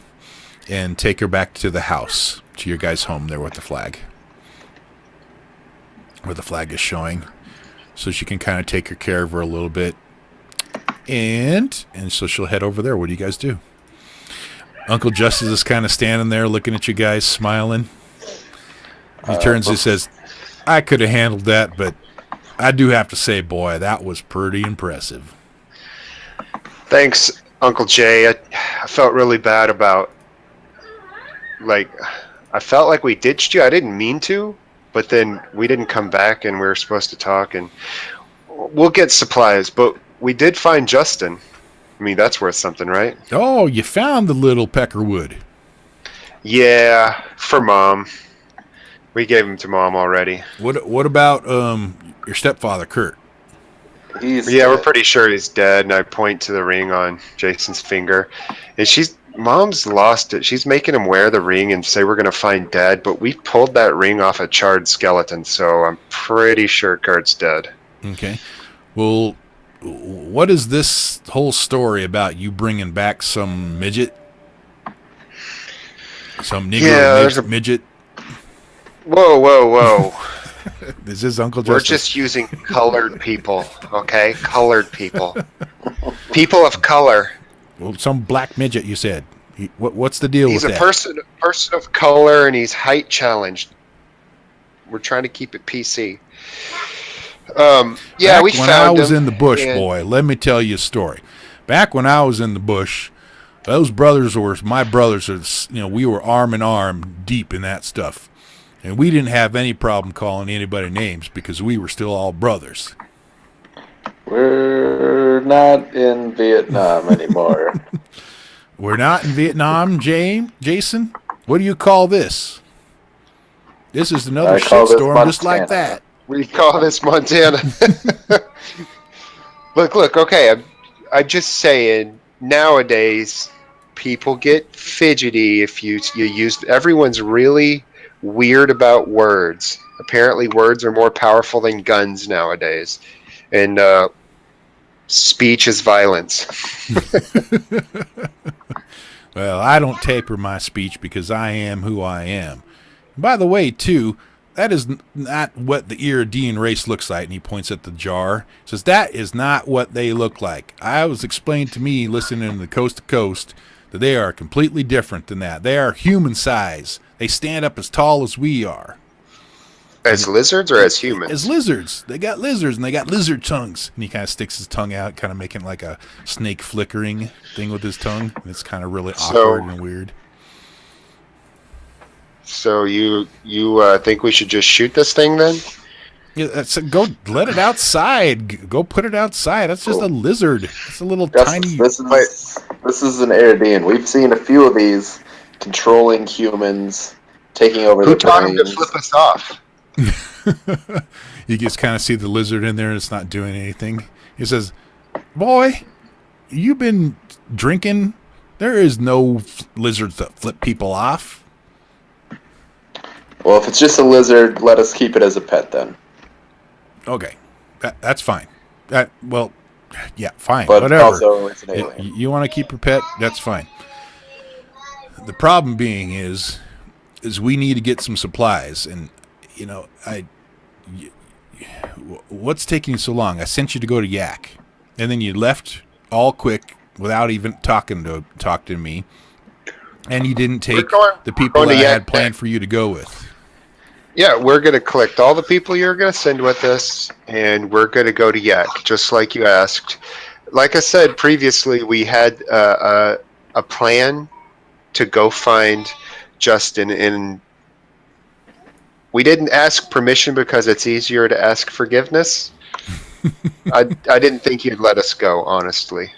A: and take her back to the house, to your guys' home there with the flag. Where the flag is showing. So she can kind of take care of her a little bit. And so she'll head over there. What do you guys do? Uncle Justice is kind of standing there looking at you guys, smiling. He turns and says, I could have handled that, but I do have to say, boy, that was pretty impressive.
B: Thanks, Uncle Jay. I felt really bad about... I felt like we ditched you. I didn't mean to. But then we didn't come back, and we were supposed to talk, and we'll get supplies. But we did find Justin. I mean, that's worth something, right?
A: Oh, you found the little Peckerwood.
B: Yeah, for Mom. We gave him to Mom already.
A: What about your stepfather, Kurt?
C: He's
B: dead. We're pretty sure he's dead, and I point to the ring on Jason's finger. And Mom's lost it. She's making him wear the ring and say we're going to find Dad, but we pulled that ring off a charred skeleton, so I'm pretty sure Kurt's dead.
A: Okay. Well, what is this whole story about you bringing back some midget? Some Negro midget?
B: Whoa.
A: This is Uncle Justice.
B: We're just using colored people, okay? Colored people. People of color.
A: Well, some black midget, you said. What's the deal with that?
B: He's a person of color, and he's height challenged. We're trying to keep it PC.
A: Back
B: we
A: when
B: found
A: I was
B: him,
A: in the bush,
B: and-
A: boy, let me tell you a story. Back when I was in the bush, those brothers were my brothers. We were arm in arm deep in that stuff. And we didn't have any problem calling anybody names because we were still all brothers.
C: We're not in Vietnam anymore.
A: We're not in Vietnam, Jason? What do you call this? This is another shitstorm just like that.
B: We call this Montana. Look, okay, I'm just saying, nowadays, people get fidgety if you use... Everyone's really weird about words. Apparently, words are more powerful than guns nowadays. And speech is violence.
A: Well, I don't taper my speech because I am who I am. By the way, too, that is not what the Iridian race looks like. And he points at the jar. He says, that is not what they look like. I was explained to me, listening to the Coast to Coast, that they are completely different than that. They are human size. They stand up as tall as we are.
B: As lizards or as humans?
A: As lizards. They got lizards, and they got lizard tongues. And he kind of sticks his tongue out, kind of making like a snake flickering thing with his tongue. And it's kind of really awkward and weird.
B: So you think we should just shoot this thing then?
A: Yeah, go let it outside. Go put it outside. That's just a lizard. It's a little tiny...
C: This is an Iridian. We've seen a few of these controlling humans, taking over the
B: Who taught him to
C: plains.
B: flip us off?
A: You just kind of see the lizard in there and it's not doing anything. He says, boy, you been drinking? There is no lizards that flip people off.
C: Well, if it's just a lizard, let us keep it as a pet then.
A: Okay, that's fine. Yeah, fine.
C: But
A: whatever.
C: also, it's an alien.
A: You want to keep your pet? That's fine. The problem being is we need to get some supplies, and what's taking so long? I sent you to go to Yak, and then you left all quick without even talk to me, and you didn't take the people that I had planned for you to go with.
B: Yeah, we're going to collect all the people you're going to send with us, and we're going to go to Yak, just like you asked. Like I said previously, we had a plan to go find Justin, and we didn't ask permission because it's easier to ask forgiveness. I didn't think you'd let us go, honestly.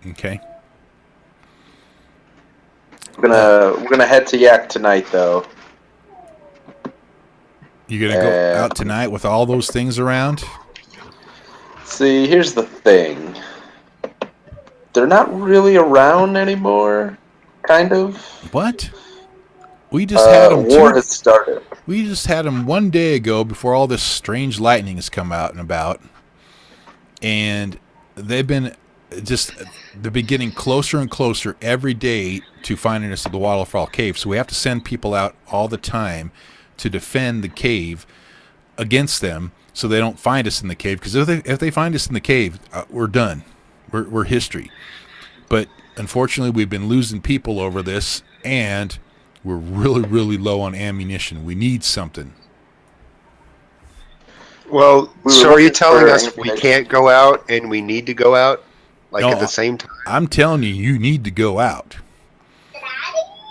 A: Okay.
C: We're gonna head to Yak tonight, though.
A: You gonna go out tonight with all those things around?
C: See, here's the thing. They're not really around anymore, kind of.
A: What? We just had them.
C: War has started.
A: We just had them 1 day ago before all this strange lightning has come out and about, and they've been getting closer and closer every day to finding us at the Waterfall Cave. So we have to send people out all the time to defend the cave against them, so they don't find us in the cave. Because if they find us in the cave, we're done. We're history. But unfortunately, we've been losing people over this, and we're really, really low on ammunition. We need something.
B: Well, so are you telling us we can't go out and we need to go out, at the same time?
A: I'm telling you need to go out.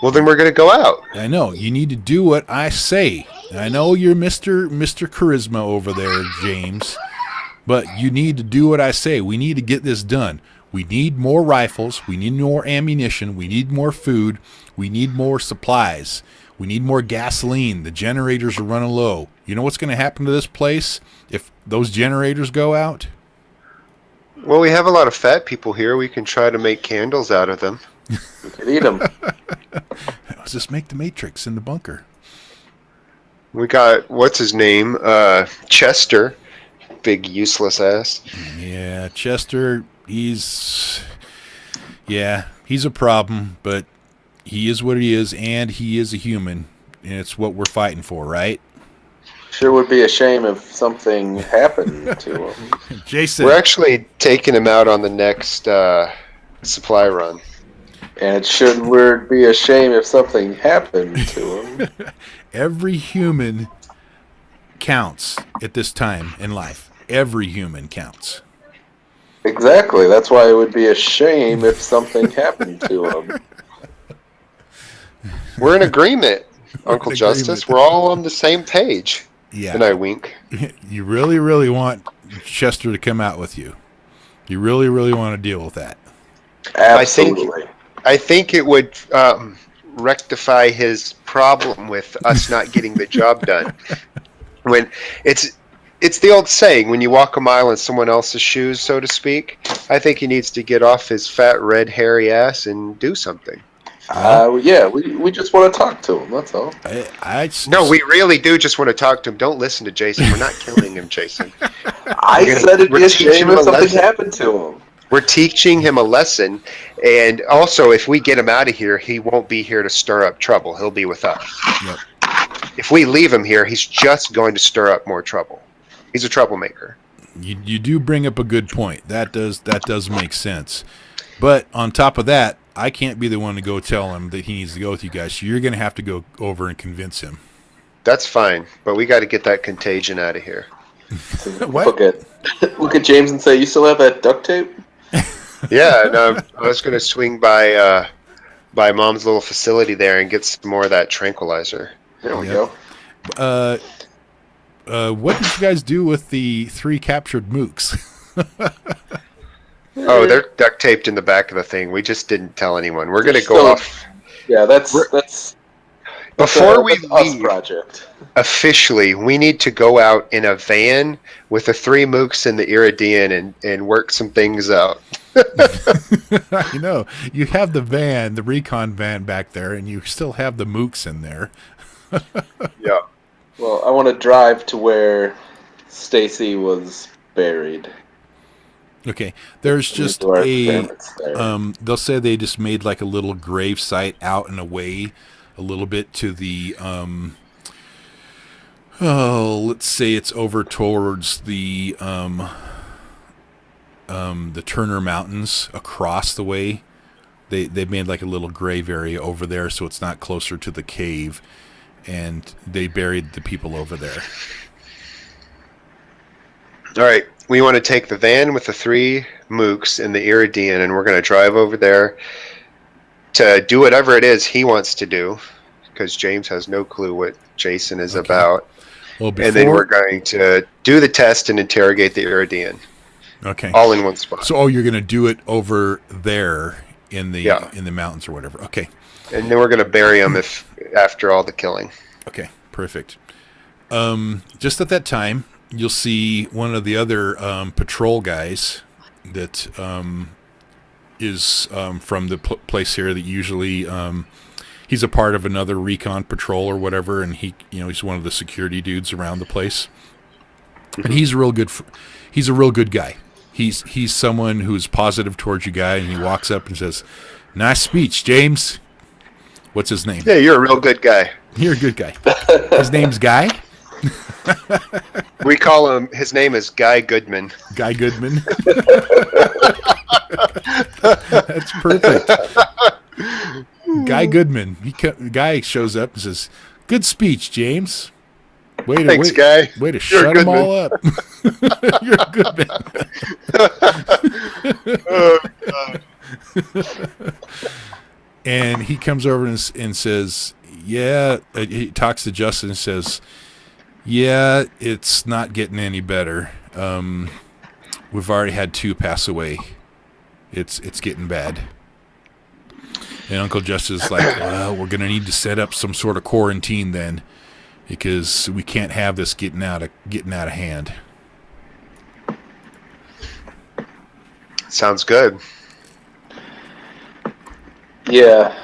B: Well, then we're going to go out.
A: I know. You need to do what I say. I know you're Mr. Charisma over there, James, but you need to do what I say. We need to get this done. We need more rifles. We need more ammunition. We need more food. We need more supplies. We need more gasoline. The generators are running low. You know what's going to happen to this place if those generators go out?
B: Well, we have a lot of fat people here. We can try to make candles out of them.
C: We could eat them.
A: Let's just make the Matrix in the bunker.
B: We got, what's his name? Chester. Big useless ass.
A: Yeah, Chester, he's a problem, but he is what he is, and he is a human, and it's what we're fighting for, right?
C: Sure would be a shame if something happened to him.
A: Jason.
B: We're actually taking him out on the next supply run.
C: And it should be a shame if something happened to him.
A: Every human counts at this time in life. Every human counts.
C: Exactly. That's why it would be a shame if something happened to him.
B: We're in agreement, Uncle Justice. We're all on the same page.
A: Yeah.
B: And I wink.
A: You really, really want Chester to come out with you. You really, really want to deal with that.
C: Absolutely.
B: I think it would rectify his problem with us not getting the job done. When it's the old saying, when you walk a mile in someone else's shoes, so to speak, I think he needs to get off his fat, red, hairy ass and do something.
C: Yeah, we just want to talk to him, that's all.
B: No, we really do just want to talk to him. Don't listen to Jason. We're not killing him, Jason.
C: I said it'd be a shame if something happened to him.
B: We're teaching him a lesson, and also, if we get him out of here, he won't be here to stir up trouble. He'll be with us.
A: Yep.
B: If we leave him here, he's just going to stir up more trouble. He's a troublemaker.
A: You do bring up a good point. That does make sense. But on top of that, I can't be the one to go tell him that he needs to go with you guys. So you're going to have to go over and convince him.
B: That's fine, but we got to get that contagion out of here.
A: What?
C: Look at James and say, "You still have that duct tape?"
B: Yeah, no, I was going to swing by Mom's little facility there and get some more of that tranquilizer.
C: There we go.
A: What did you guys do with the 3 captured mooks?
B: Oh, they're duct taped in the back of the thing. We just didn't tell anyone. We're going to go off.
C: Yeah, that's
B: before we leave.
C: Project.
B: Officially, we need to go out in a van with the 3 mooks and the Iridian and work some things out.
A: I know. You have the van, the recon van back there, and you still have the mooks in there.
B: Yeah.
C: Well, I want to drive to where Stacy was buried.
A: Okay, there's just they'll say they just made like a little grave site out and away a little bit to the, let's say it's over towards the Turner Mountains across the way. They made like a little grave area over there so it's not closer to the cave, and they buried the people over there.
B: All right, we want to take the van with the 3 mooks and the Iridian, and we're going to drive over there to do whatever it is he wants to do, because James has no clue what Jason is about. Well, and then we're going to do the test and interrogate the Iridian.
A: Okay.
B: All in one spot.
A: So, you're going to do it over there in the mountains or whatever. Okay.
B: And then we're going to bury him after all the killing.
A: Okay, perfect. Just at that time, you'll see one of the other patrol guys that is from the place here that usually he's a part of another recon patrol or whatever, and he's one of the security dudes around the place. And he's a real good guy. He's someone who's positive towards you guys, and he walks up and says, "Nice speech, James." What's his name?
B: Yeah, you're a real good guy.
A: You're a good guy. His name's Guy?
B: We call him, his name is Guy Goodman.
A: Guy Goodman. That's perfect. Guy Goodman. Guy shows up and says, "Good speech, James.
B: Thanks, Guy.
A: Way to shut them all up." You're a good man.
B: Oh, God.
A: And he comes over and says, he talks to Justin and says, "Yeah, it's not getting any better. We've already had 2 pass away. It's getting bad." And Uncle Justin's like, "Well, we're going to need to set up some sort of quarantine then, because we can't have this getting out of hand."
B: Sounds good.
C: Yeah,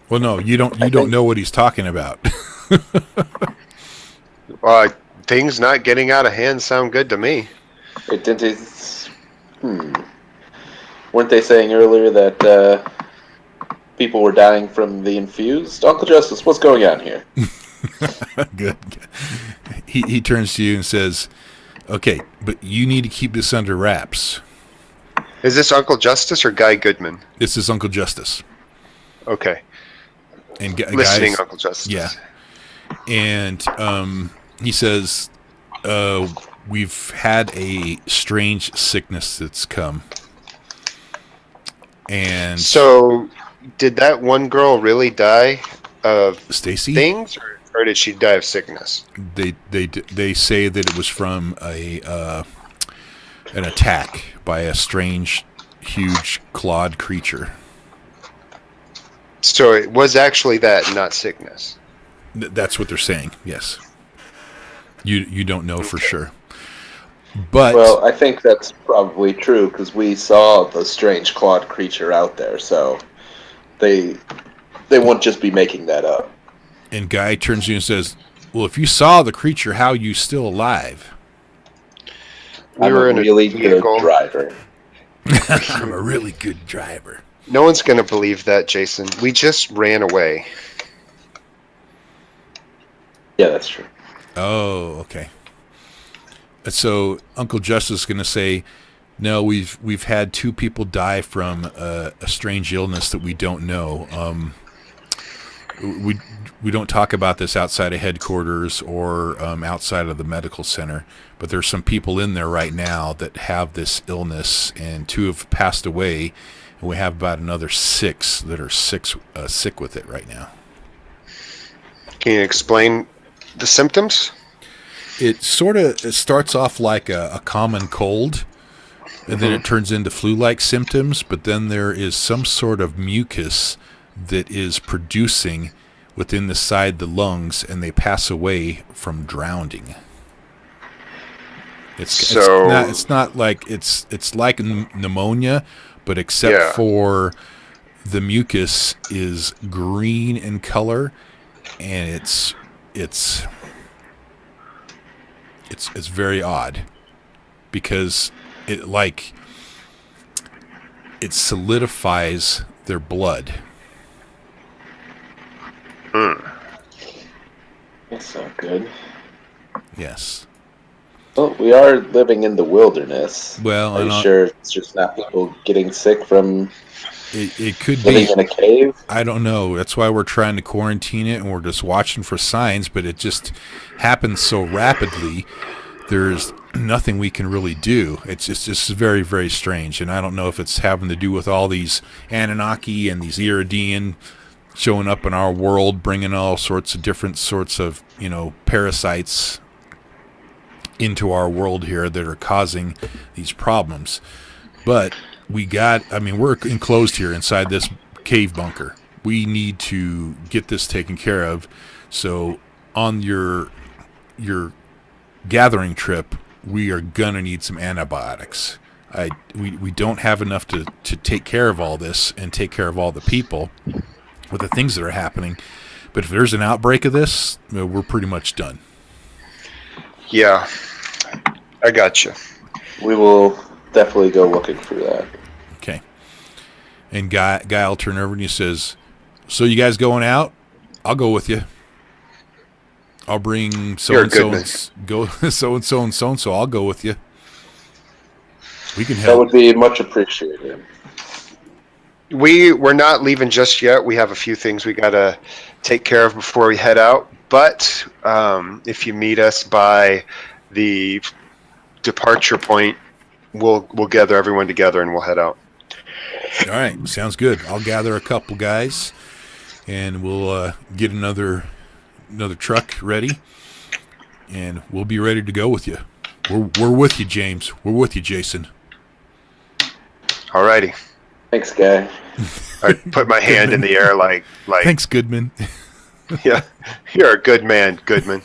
A: Well, no, you don't know what he's talking about.
B: Things not getting out of hand sound good to me.
C: Weren't they saying earlier that people were dying from the infused? Uncle Justice, what's going on here?
A: Good. He turns to you and says, "Okay, but you need to keep this under wraps."
B: Is this Uncle Justice or Guy Goodman?
A: This is Uncle Justice.
B: Okay.
A: And
B: Listening, Uncle Justice.
A: Yeah. And he says, we've had a strange sickness that's come. And
B: so, did that one girl really die of
A: Stacy
B: things, or did she die of sickness?
A: They say that it was from an attack by a strange, huge clawed creature.
B: So it was actually that, not sickness.
A: That's what they're saying. Yes. You don't know for sure. But
C: well, I think that's probably true because we saw the strange clawed creature out there, so they won't just be making that up.
A: And Guy turns to you and says, "Well, if you saw the creature, how are you still alive?"
C: I'm a really good driver.
A: I'm a really good driver.
B: No one's going to believe that, Jason. We just ran away.
C: Yeah, that's true.
A: Oh, okay. So Uncle Justice is going to say, no, we've had 2 people die from a strange illness that we don't know. We don't talk about this outside of headquarters or outside of the medical center, but there's some people in there right now that have this illness, and 2 have passed away, and we have about another 6 that are sick with it right now.
B: Can you explain the symptoms?
A: It starts off like a common cold, and then it turns into flu-like symptoms, but then there is some sort of mucus that is producing within the side of the lungs, and they pass away from drowning. It's not like it's like pneumonia, but except for the mucus is green in color, and it's very odd because it solidifies their blood.
C: That's not good.
A: Yes.
C: Well, we are living in the wilderness.
A: Well,
C: are you sure it's just not people getting sick from
A: it could
C: living
A: be
C: in a cave?
A: I don't know. That's why we're trying to quarantine it, and we're just watching for signs, but it just happens so rapidly. There's nothing we can really do. It's just very, very strange, and I don't know if it's having to do with all these Anunnaki and these Iridian showing up in our world, bringing all sorts of different sorts of, parasites into our world here that are causing these problems. But we're enclosed here inside this cave bunker. We need to get this taken care of. So on your gathering trip, we are gonna need some antibiotics. We don't have enough to take care of all this and take care of all the people with the things that are happening. But if there's an outbreak of this, we're pretty much done.
B: Yeah, I got you.
C: We will definitely go looking for that.
A: Okay. And Guy will turn over and he says, "So you guys going out? I'll go with you. I'll bring so-and-so and so-and-so. I'll go with you. We can help."
C: That would be much appreciated.
B: We're not leaving just yet. We have a few things we got to take care of before we head out. But if you meet us by the departure point, we'll gather everyone together and we'll head out.
A: All right. Sounds good. I'll gather a couple guys, and we'll get another truck ready, and we'll be ready to go with you. We're with you, James. We're with you, Jason.
B: All righty.
C: Thanks, Guy.
B: I put my hand in the air like.
A: Thanks, Goodman.
B: Yeah, you're a good man, Goodman.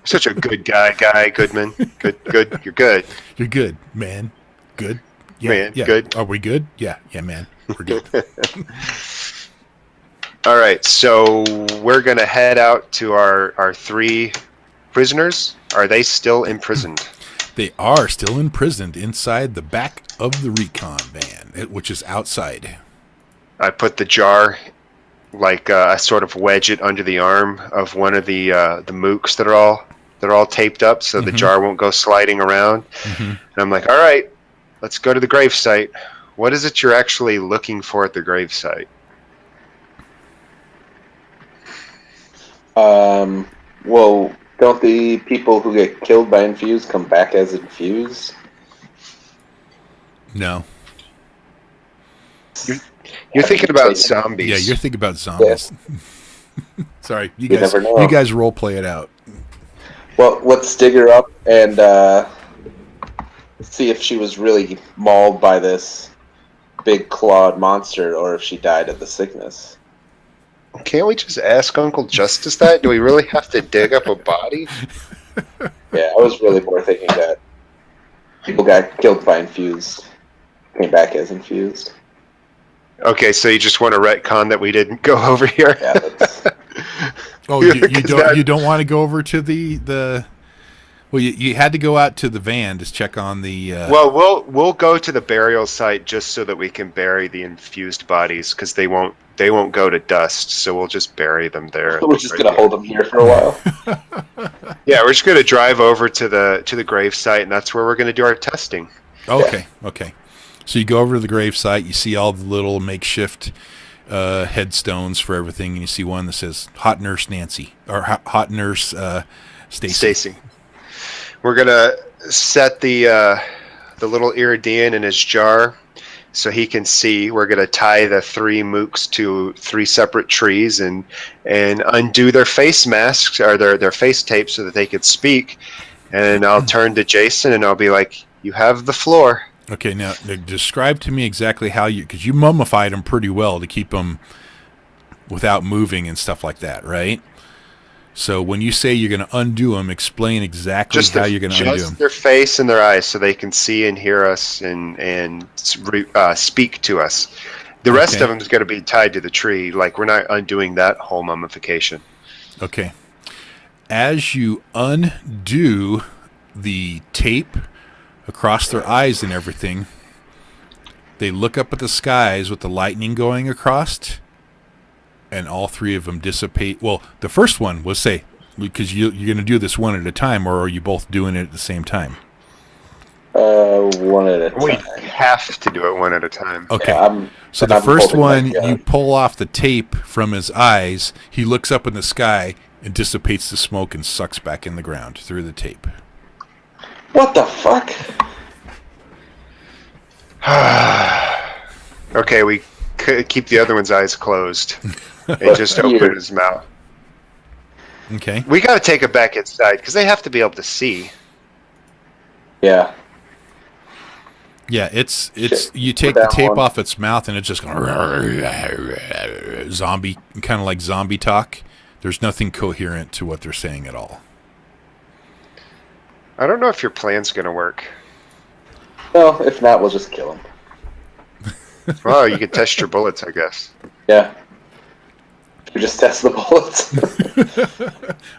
B: Such a good guy, Goodman. Good. You're good.
A: You're good, man. Good. Yeah,
B: man,
A: yeah.
B: good.
A: Are we good? Yeah, man. We're good.
B: All right, so we're gonna head out to our 3 prisoners. Are they still imprisoned?
A: They are still imprisoned inside the back of the recon van, which is outside.
B: I put the jar, I sort of wedge it under the arm of one of the mooks that are all taped up, so the jar won't go sliding around. And I'm like, all right, let's go to the gravesite. What is it you're actually looking for at the gravesite?
C: Well, don't the people who get killed by infused come back as infused?
A: No.
B: You're thinking about zombies.
A: Yeah, you're thinking about zombies. Yeah. Sorry, you
C: never know.
A: You guys role play it out.
C: Well, let's dig her up and see if she was really mauled by this big clawed monster or if she died of the sickness.
B: Can't we just ask Uncle Justice that? Do we really have to dig up a body?
C: Yeah, I was really more thinking that people got killed by infused, came back as infused.
B: Okay, so you just want to retcon that we didn't go over here?
C: Yeah, that's...
A: Oh, you don't want to go over to the well, you had to go out to the van to check on the
B: Well, we'll go to the burial site just so that we can bury the infused bodies, because they won't go to dust, so we'll just bury them there.
C: We're just gonna hold them here for a while.
B: Yeah, we're just gonna drive over to the grave site, and that's where we're gonna do our testing.
A: Okay, okay. So you go over to the grave site, you see all the little makeshift headstones for everything, and you see one that says Hot Nurse Nancy, or Hot Nurse Stacy.
B: We're gonna set the little Iridian in his jar so he can see. We're gonna tie the 3 mooks to 3 separate trees and undo their face masks or their face tape so that they could speak. And I'll turn to Jason and I'll be like, "You have the floor."
A: Okay, now describe to me exactly how because you mummified them pretty well to keep them without moving and stuff like that, right? So when you say you're going to undo them, explain exactly how you're going to undo them.
B: Just their face and their eyes so they can see and hear us and speak to us. The rest of them is going to be tied to the tree. Like, we're not undoing that whole mummification.
A: Okay. As you undo the tape across their eyes and everything, they look up at the skies with the lightning going across, and all 3 of them dissipate. Well, the first one was because you're going to do this one at a time, or are you both doing it at the same time?
C: One at a time.
B: We have to do it one at a time.
A: Okay.
C: Yeah,
A: so the first one, you pull off the tape from his eyes. He looks up in the sky and dissipates the smoke and sucks back in the ground through the tape.
C: What the fuck?
B: Okay, we could keep the other one's eyes closed and just open his mouth.
A: Okay.
B: We got to take it back inside because they have to be able to see.
C: Yeah.
A: Yeah, it's you take the tape off its mouth and it's just going zombie, kind of like zombie talk. There's nothing coherent to what they're saying at all.
B: I don't know if your plan's going to work.
C: Well, if not, we'll just kill him.
B: Well, you could test your bullets, I guess.
C: Yeah. We just test the bullets.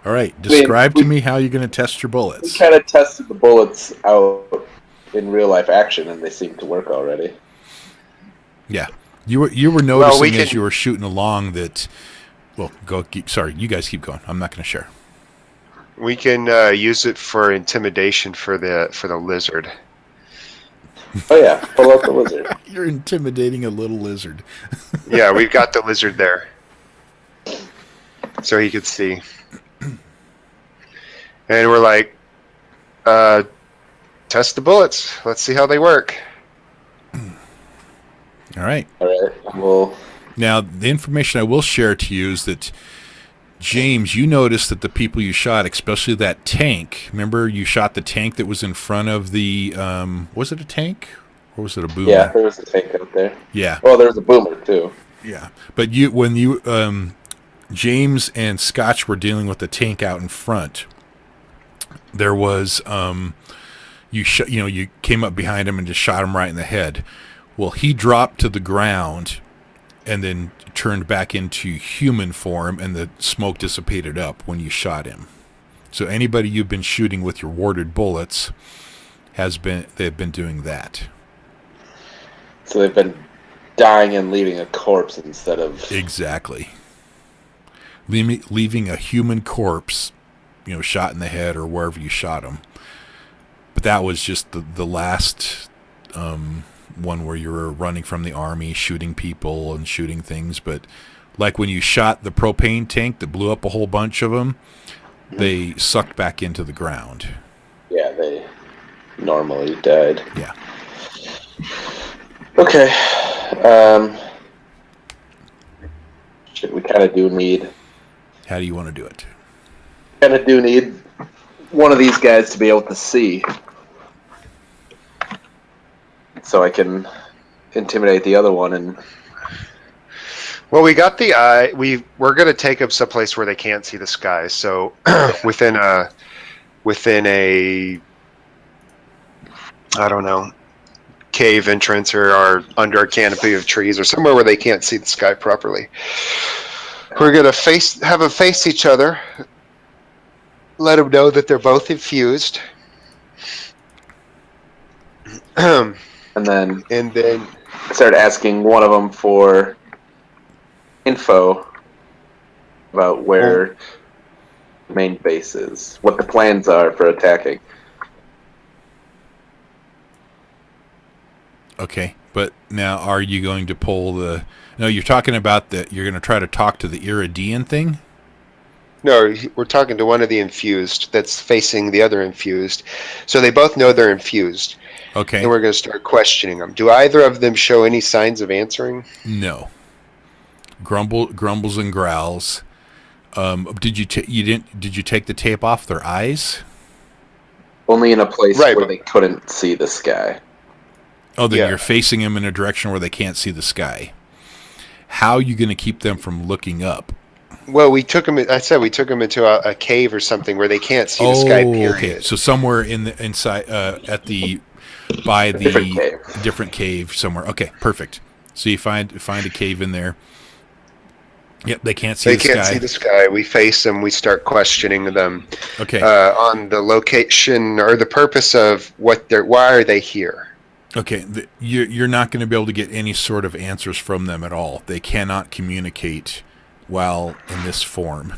A: All right, describe to me how you're going to test your bullets.
C: We kind of tested the bullets out in real life action, and they seem to work already.
A: Yeah, you were noticing as you were shooting along that. Well, sorry, you guys keep going. I'm not going to share.
B: We can use it for intimidation for the lizard.
C: Oh yeah, pull out the lizard.
A: You're intimidating a little lizard.
B: Yeah, we've got the lizard there, so he could see. And we're like, test the bullets. Let's see how they work.
A: All right.
C: Well,
A: now the information I will share to you is that, James, you noticed that the people you shot, especially that tank, remember you shot the tank that was in front of the, was it a tank? Or was it a boomer?
C: Yeah, there was a tank out there.
A: Yeah.
C: Well, there was a boomer, too.
A: Yeah. But when James and Scotch were dealing with the tank out in front, there was, you came up behind him and just shot him right in the head. Well, he dropped to the ground and then turned back into human form, and the smoke dissipated up when you shot him. So anybody you've been shooting with your warded bullets they've been doing that.
C: So they've been dying and leaving a corpse instead of...
A: Exactly. Leaving a human corpse, shot in the head or wherever you shot him. But that was just the last one where you were running from the army, shooting people and shooting things. But like when you shot the propane tank that blew up a whole bunch of them, they sucked back into the ground.
C: Yeah, they normally died.
A: Yeah.
C: Okay. We kind of do need...
A: How do you want to do it?
C: Kind of do need one of these guys to be able to see, so I can intimidate the other one. And
B: well, we got the eye. We're going to take them someplace where they can't see the sky. So within a I don't know, cave entrance or under a canopy of trees or somewhere where they can't see the sky properly. We're going to have them face each other. Let them know that they're both infused.
C: and then start asking one of them for info about where the main base is, what the plans are for attacking.
A: Okay, but now are you going to pull the... No, you're talking about you're going to try to talk to the Iridian thing?
B: No, we're talking to one of the infused that's facing the other infused. So they both know they're infused.
A: Okay.
B: And we're going to start questioning them. Do either of them show any signs of answering?
A: No. Grumbles and growls. Did you take the tape off their eyes?
C: Only in a place where they couldn't see the sky.
A: Oh, then you're facing them in a direction where they can't see the sky. How are you going to keep them from looking up?
B: Well, we took them into a cave or something where they can't see the sky, period.
A: Okay. So somewhere inside by the different cave somewhere. Okay, perfect. So you find a cave in there. Yep, they can't see the sky. They can't
B: see the sky. We face them. We start questioning them.
A: Okay.
B: On the location or the purpose of why are they here?
A: Okay, you're not going to be able to get any sort of answers from them at all. They cannot communicate while in this form.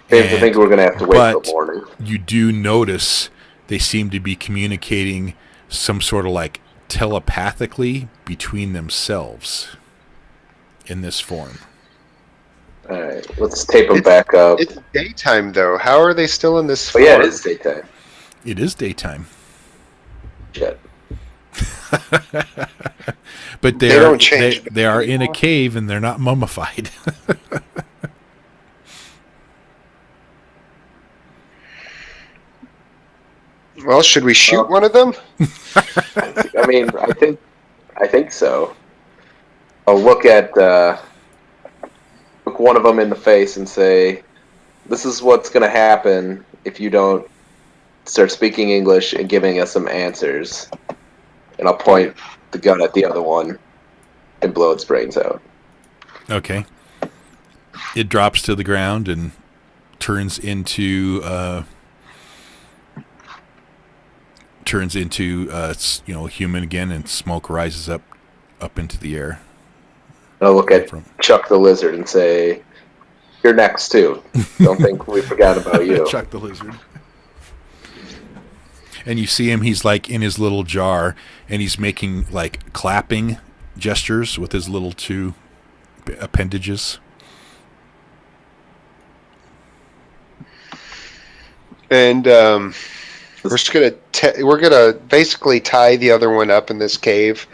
C: I think we're going to have to wait till morning.
A: You do notice they seem to be communicating some sort of like telepathically between themselves in this form.
C: All right, let's tape them back up.
B: It's daytime, though. How are they still in this form?
C: Yeah, it is daytime.
A: It is daytime.
C: Shit.
A: But they don't change. They are in a cave and they're not mummified.
B: Well, should we shoot one of them?
C: I mean, I think so. I'll look one of them in the face and say, "This is what's going to happen if you don't start speaking English and giving us some answers." And I'll point the gun at the other one and blow its brains out.
A: Okay. It drops to the ground and turns into human again, and smoke rises up into the air.
C: I'll look at Chuck the Lizard and say, "You're next too. Don't think we forgot about you."
A: Chuck the Lizard. And you see him, he's like in his little jar, and he's making like clapping gestures with his little two appendages.
B: And we're gonna basically tie the other one up in this cave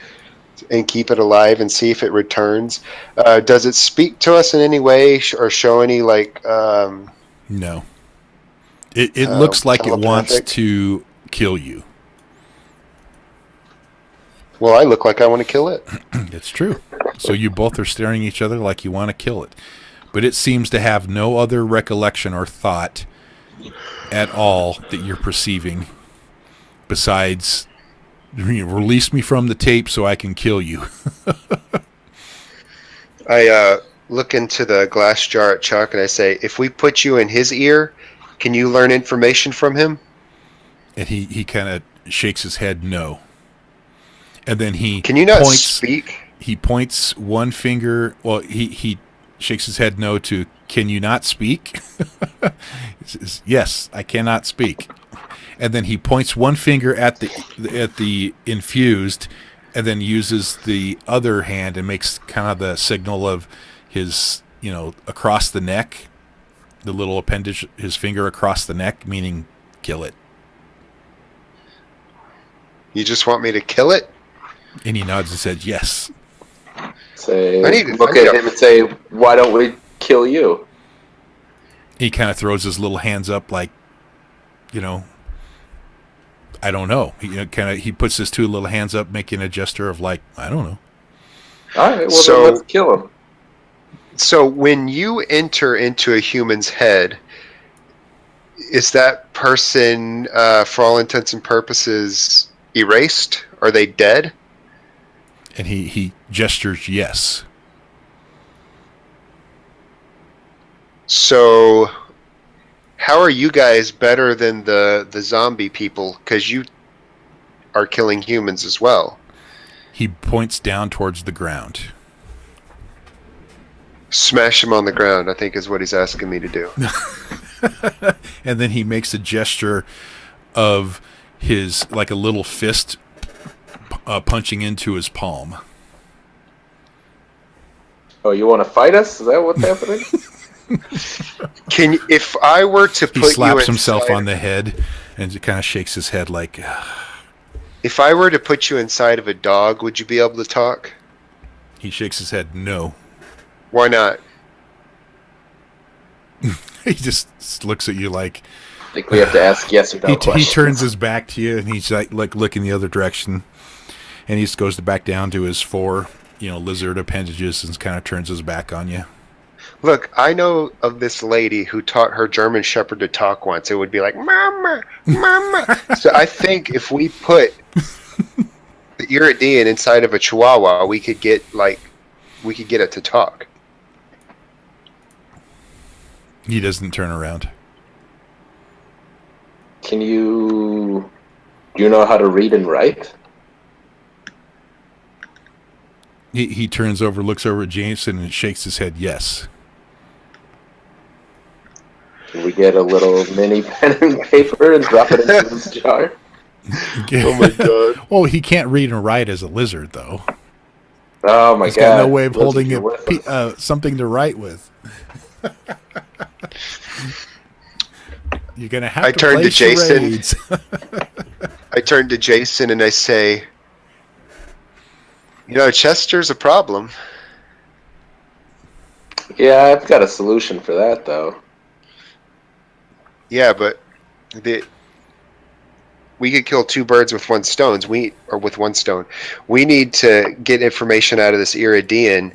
B: and keep it alive and see if it returns. Does it speak to us in any way or show any like?
A: No. It looks like it wants to kill you.
B: Well, I look like I want to kill it.
A: It's true. So you both are staring at each other like you want to kill it. But it seems to have no other recollection or thought at all that you're perceiving besides, release me from the tape so I can kill you.
B: I look into the glass jar at Chuck and I say, if we put you in his ear, can you learn information from him?
A: And he kind of shakes his head no. And then he
B: Can you not speak?
A: He points one finger. Well, he shakes his head no to, can you not speak? He says, yes, I cannot speak. and then he points one finger at the infused, and then uses the other hand and makes kind of the signal of his, across the neck, the little appendage, his finger across the neck, meaning kill it.
B: You just want me to kill it?
A: And he nods and says, yes.
C: Look at him and say, why don't we kill you?
A: He kind of throws his little hands up like, I don't know. He puts his two little hands up, making a gesture of like, I don't know.
C: All right, well, then let's kill him.
B: So when you enter into a human's head, is that person, for all intents and purposes, erased? Are they dead?
A: And he gestures yes.
B: So how are you guys better than the zombie people? Because you are killing humans as well.
A: He points down towards the ground.
B: Smash him on the ground, I think is what he's asking me to do.
A: And then he makes a gesture of his, like a little fist punching into his palm.
C: Oh, you want to fight us? Is that what's happening?
B: If I were to put you
A: he slaps himself on the head and kind of shakes his head like...
B: If I were to put you inside of a dog, would you be able to talk?
A: He shakes his head, no.
B: Why not?
A: He just looks at you like...
C: I think we have to ask yes or no questions.
A: He turns his back to you, and he's like looking the other direction. And he just goes back down to his four, lizard appendages and kind of turns his back on you.
B: Look, I know of this lady who taught her German Shepherd to talk once. It would be like, Mama, Mama. So I think if we put the Iridian inside of a Chihuahua, we could get it to talk.
A: He doesn't turn around.
C: Do you know how to read and write?
A: He turns over, looks over at Jameson, and shakes his head, yes.
C: Can we get a little mini pen and paper and drop it into this jar?
B: Oh my god.
A: Well, he can't read and write as a lizard, though.
C: Oh my god.
A: He's got no way of holding something to write with. You're going to have to play charades.
B: I turn to Jason and I say, Chester's a problem.
C: Yeah, I've got a solution for that, though.
B: Yeah, but we could kill two birds with one stone. We need to get information out of this Iridian,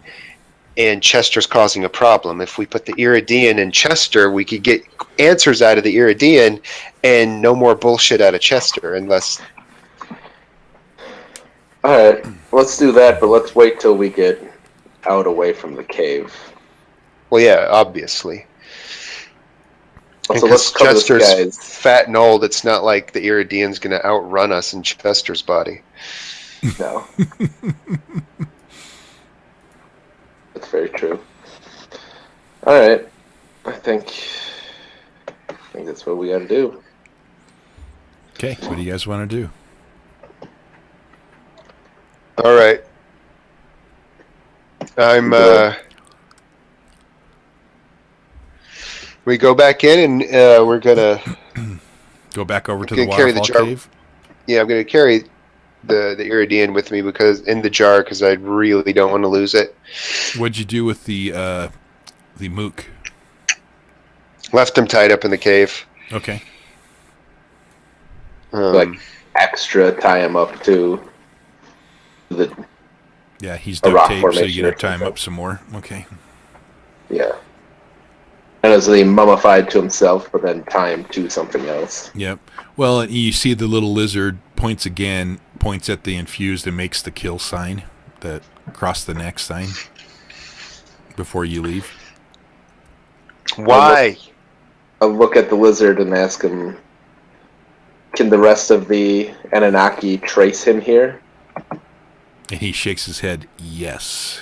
B: and Chester's causing a problem. If we put the Iridian in Chester, we could get answers out of the Iridian and no more bullshit out of Chester, unless...
C: Alright, let's do that, but let's wait till we get out away from the cave.
B: Well, yeah, obviously.
C: Also, let's cover
B: Chester's
C: this guy's...
B: fat and old, it's not like the Iridian's going to outrun us in Chester's body.
C: No. That's very true. Alright, I think that's what we gotta do.
A: Okay, what do you guys want to do?
B: Alright. We go back in and we're gonna
A: go back over to the waterfall cave.
B: Yeah, I'm gonna carry the Iridian with me in the jar because I really don't want to lose it.
A: What'd you do with the mook?
B: Left him tied up in the cave.
A: Okay.
C: Extra tie him up to the...
A: Yeah, he's duct taped, so you gotta tie him up some more. Okay.
C: Yeah. And as he mummified to himself, but then tie him to something else.
A: Yep. Well, you see the little lizard points at the infused and makes the kill sign, the cross the neck sign, before you leave.
B: Why?
C: I'll look at the lizard and ask him, can the rest of the Anunnaki trace him here?
A: And he shakes his head, yes.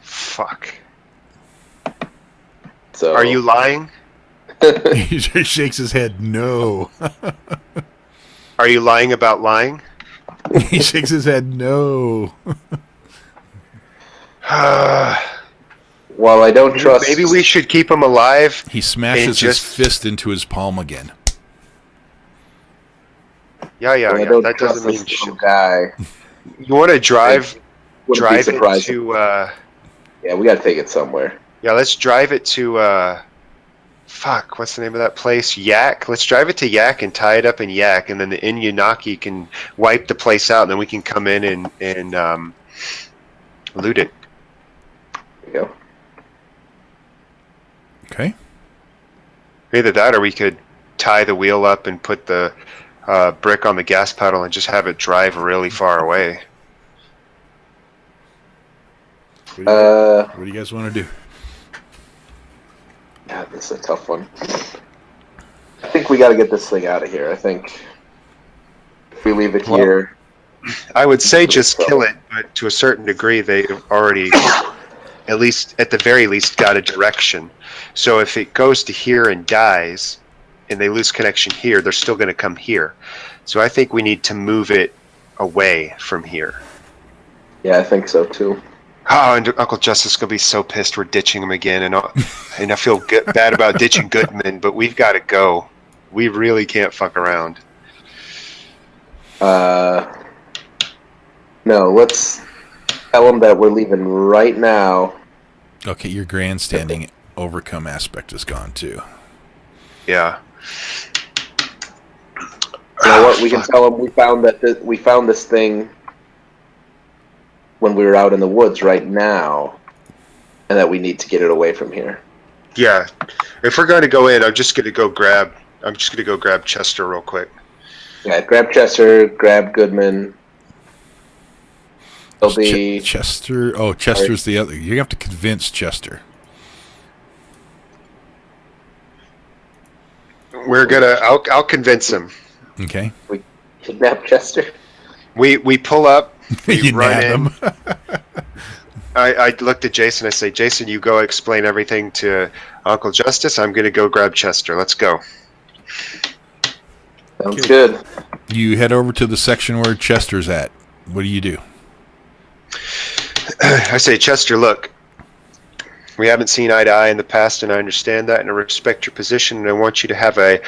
B: Fuck.
C: So,
B: are you lying?
A: He just shakes his head, no.
B: Are you lying about lying?
A: He shakes his head, no.
C: While I don't trust...
B: Maybe we should keep him alive.
A: He smashes his fist into his palm again.
B: Yeah. That doesn't mean shit. Guy. You want to drive it to...
C: Yeah, we gotta take it somewhere.
B: Yeah, let's drive it to... Fuck, what's the name of that place? Yak? Let's drive it to Yak and tie it up in Yak, and then the Inyanaki can wipe the place out, and then we can come in and loot it.
C: There you go.
A: Okay.
B: Either that, or we could tie the wheel up and put the brick on the gas pedal and just have it drive really far away.
A: What do you guys want to do?
C: God, this is a tough one. I think we got to get this thing out of here. I think if we leave it here...
B: I would say just kill it, but to a certain degree, they've already, at the very least, got a direction. So if it goes to here and dies, and they lose connection here, they're still going to come here. So I think we need to move it away from here.
C: Yeah, I think so, too.
B: Oh, and Uncle Justice is going to be so pissed we're ditching him again. And I feel bad about ditching Goodman, but we've got to go. We really can't fuck around.
C: No, let's tell him that we're leaving right now.
A: Okay, your grandstanding overcome aspect is gone, too.
B: Yeah.
C: You know what? We can tell him we found this thing when we were out in the woods right now, and that we need to get it away from here.
B: Yeah. If we're going to go in, I'm just going to go grab Chester real quick.
C: Yeah, grab Chester, grab Goodman. There'll be
A: Chester. Oh, Chester's the other. You have to convince Chester.
B: I'll convince him.
A: Okay.
C: We kidnap Chester.
B: We pull up.
A: You
B: run
A: nab
B: in.
A: him.
B: I looked at Jason. I say, Jason, you go explain everything to Uncle Justice. I'm going to go grab Chester. Let's go.
C: Sounds good.
A: You head over to the section where Chester's at. What do you do?
B: I say, Chester, look. We haven't seen eye to eye in the past, and I understand that, and I respect your position, and I want you to have a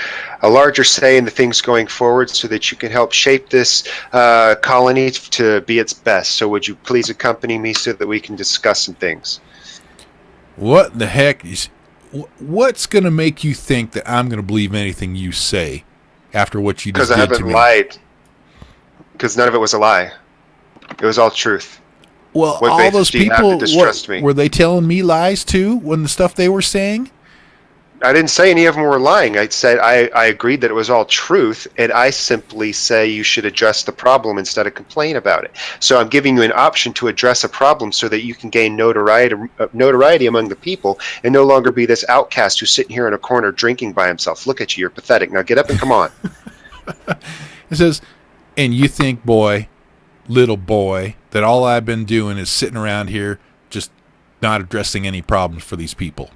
B: larger say in the things going forward so that you can help shape this colony to be its best. So would you please accompany me so that we can discuss some things?
A: What the heck is... What's going to make you think that I'm going to believe anything you say after what you just did to me?
B: Because I haven't lied. Because none of it was a lie. It was all truth.
A: Well,
B: what
A: all those people,
B: me?
A: Were they telling me lies too when the stuff they were saying?
B: I didn't say any of them were lying. I said I agreed that it was all truth, and I simply say you should address the problem instead of complain about it. So I'm giving you an option to address a problem so that you can gain notoriety among the people and no longer be this outcast who's sitting here in a corner drinking by himself. Look at you. You're pathetic. Now get up and come on.
A: It says, and you think, little boy, that all I've been doing is sitting around here just not addressing any problems for these people.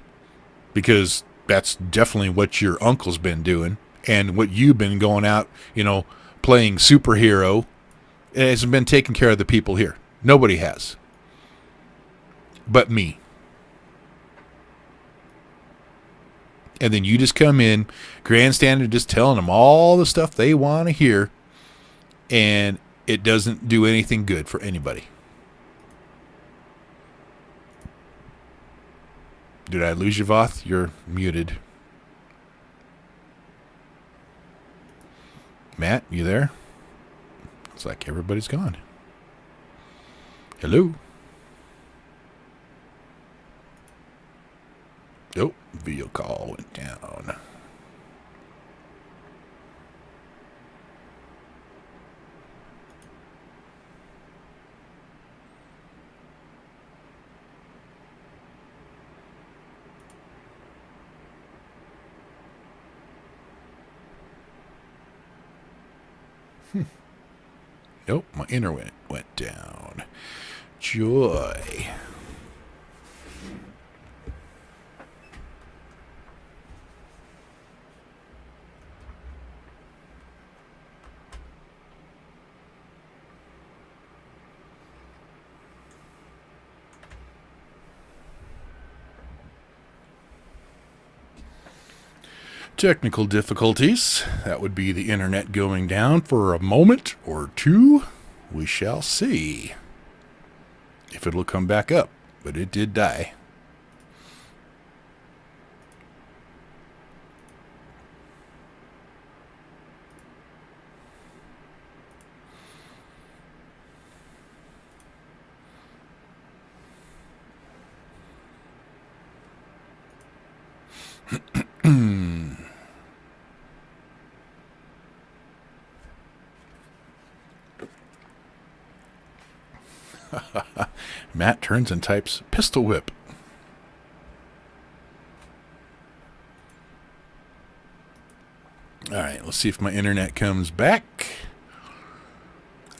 A: Because that's definitely what your uncle's been doing and what you've been going out, playing superhero. It hasn't been taking care of the people here. Nobody has. But me. And then you just come in, grandstanding, just telling them all the stuff they want to hear, and it doesn't do anything good for anybody. Did I lose you, Voth? You're muted. Matt, you there? It's like everybody's gone. Hello? Nope, video call went down. Nope, my internet went down. Joy. Technical difficulties. That would be the internet going down for a moment or two. We shall see if it'll come back up. But it did die. Matt turns and types pistol whip. Alright, let's see if my internet comes back.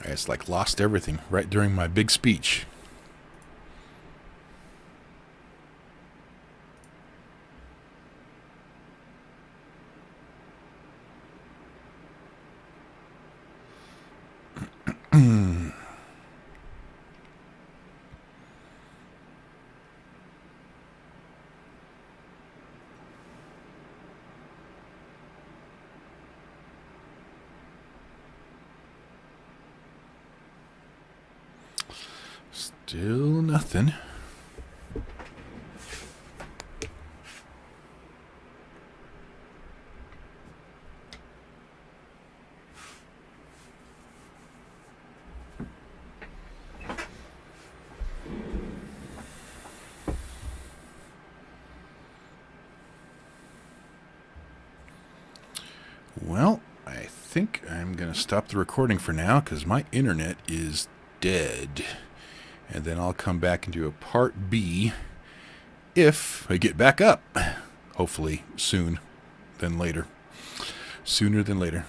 A: I just like lost everything right during my big speech. Still nothing. Well, I think I'm going to stop the recording for now because my internet is dead. And then I'll come back and do a part B if I get back up. Hopefully soon than later. Sooner than later.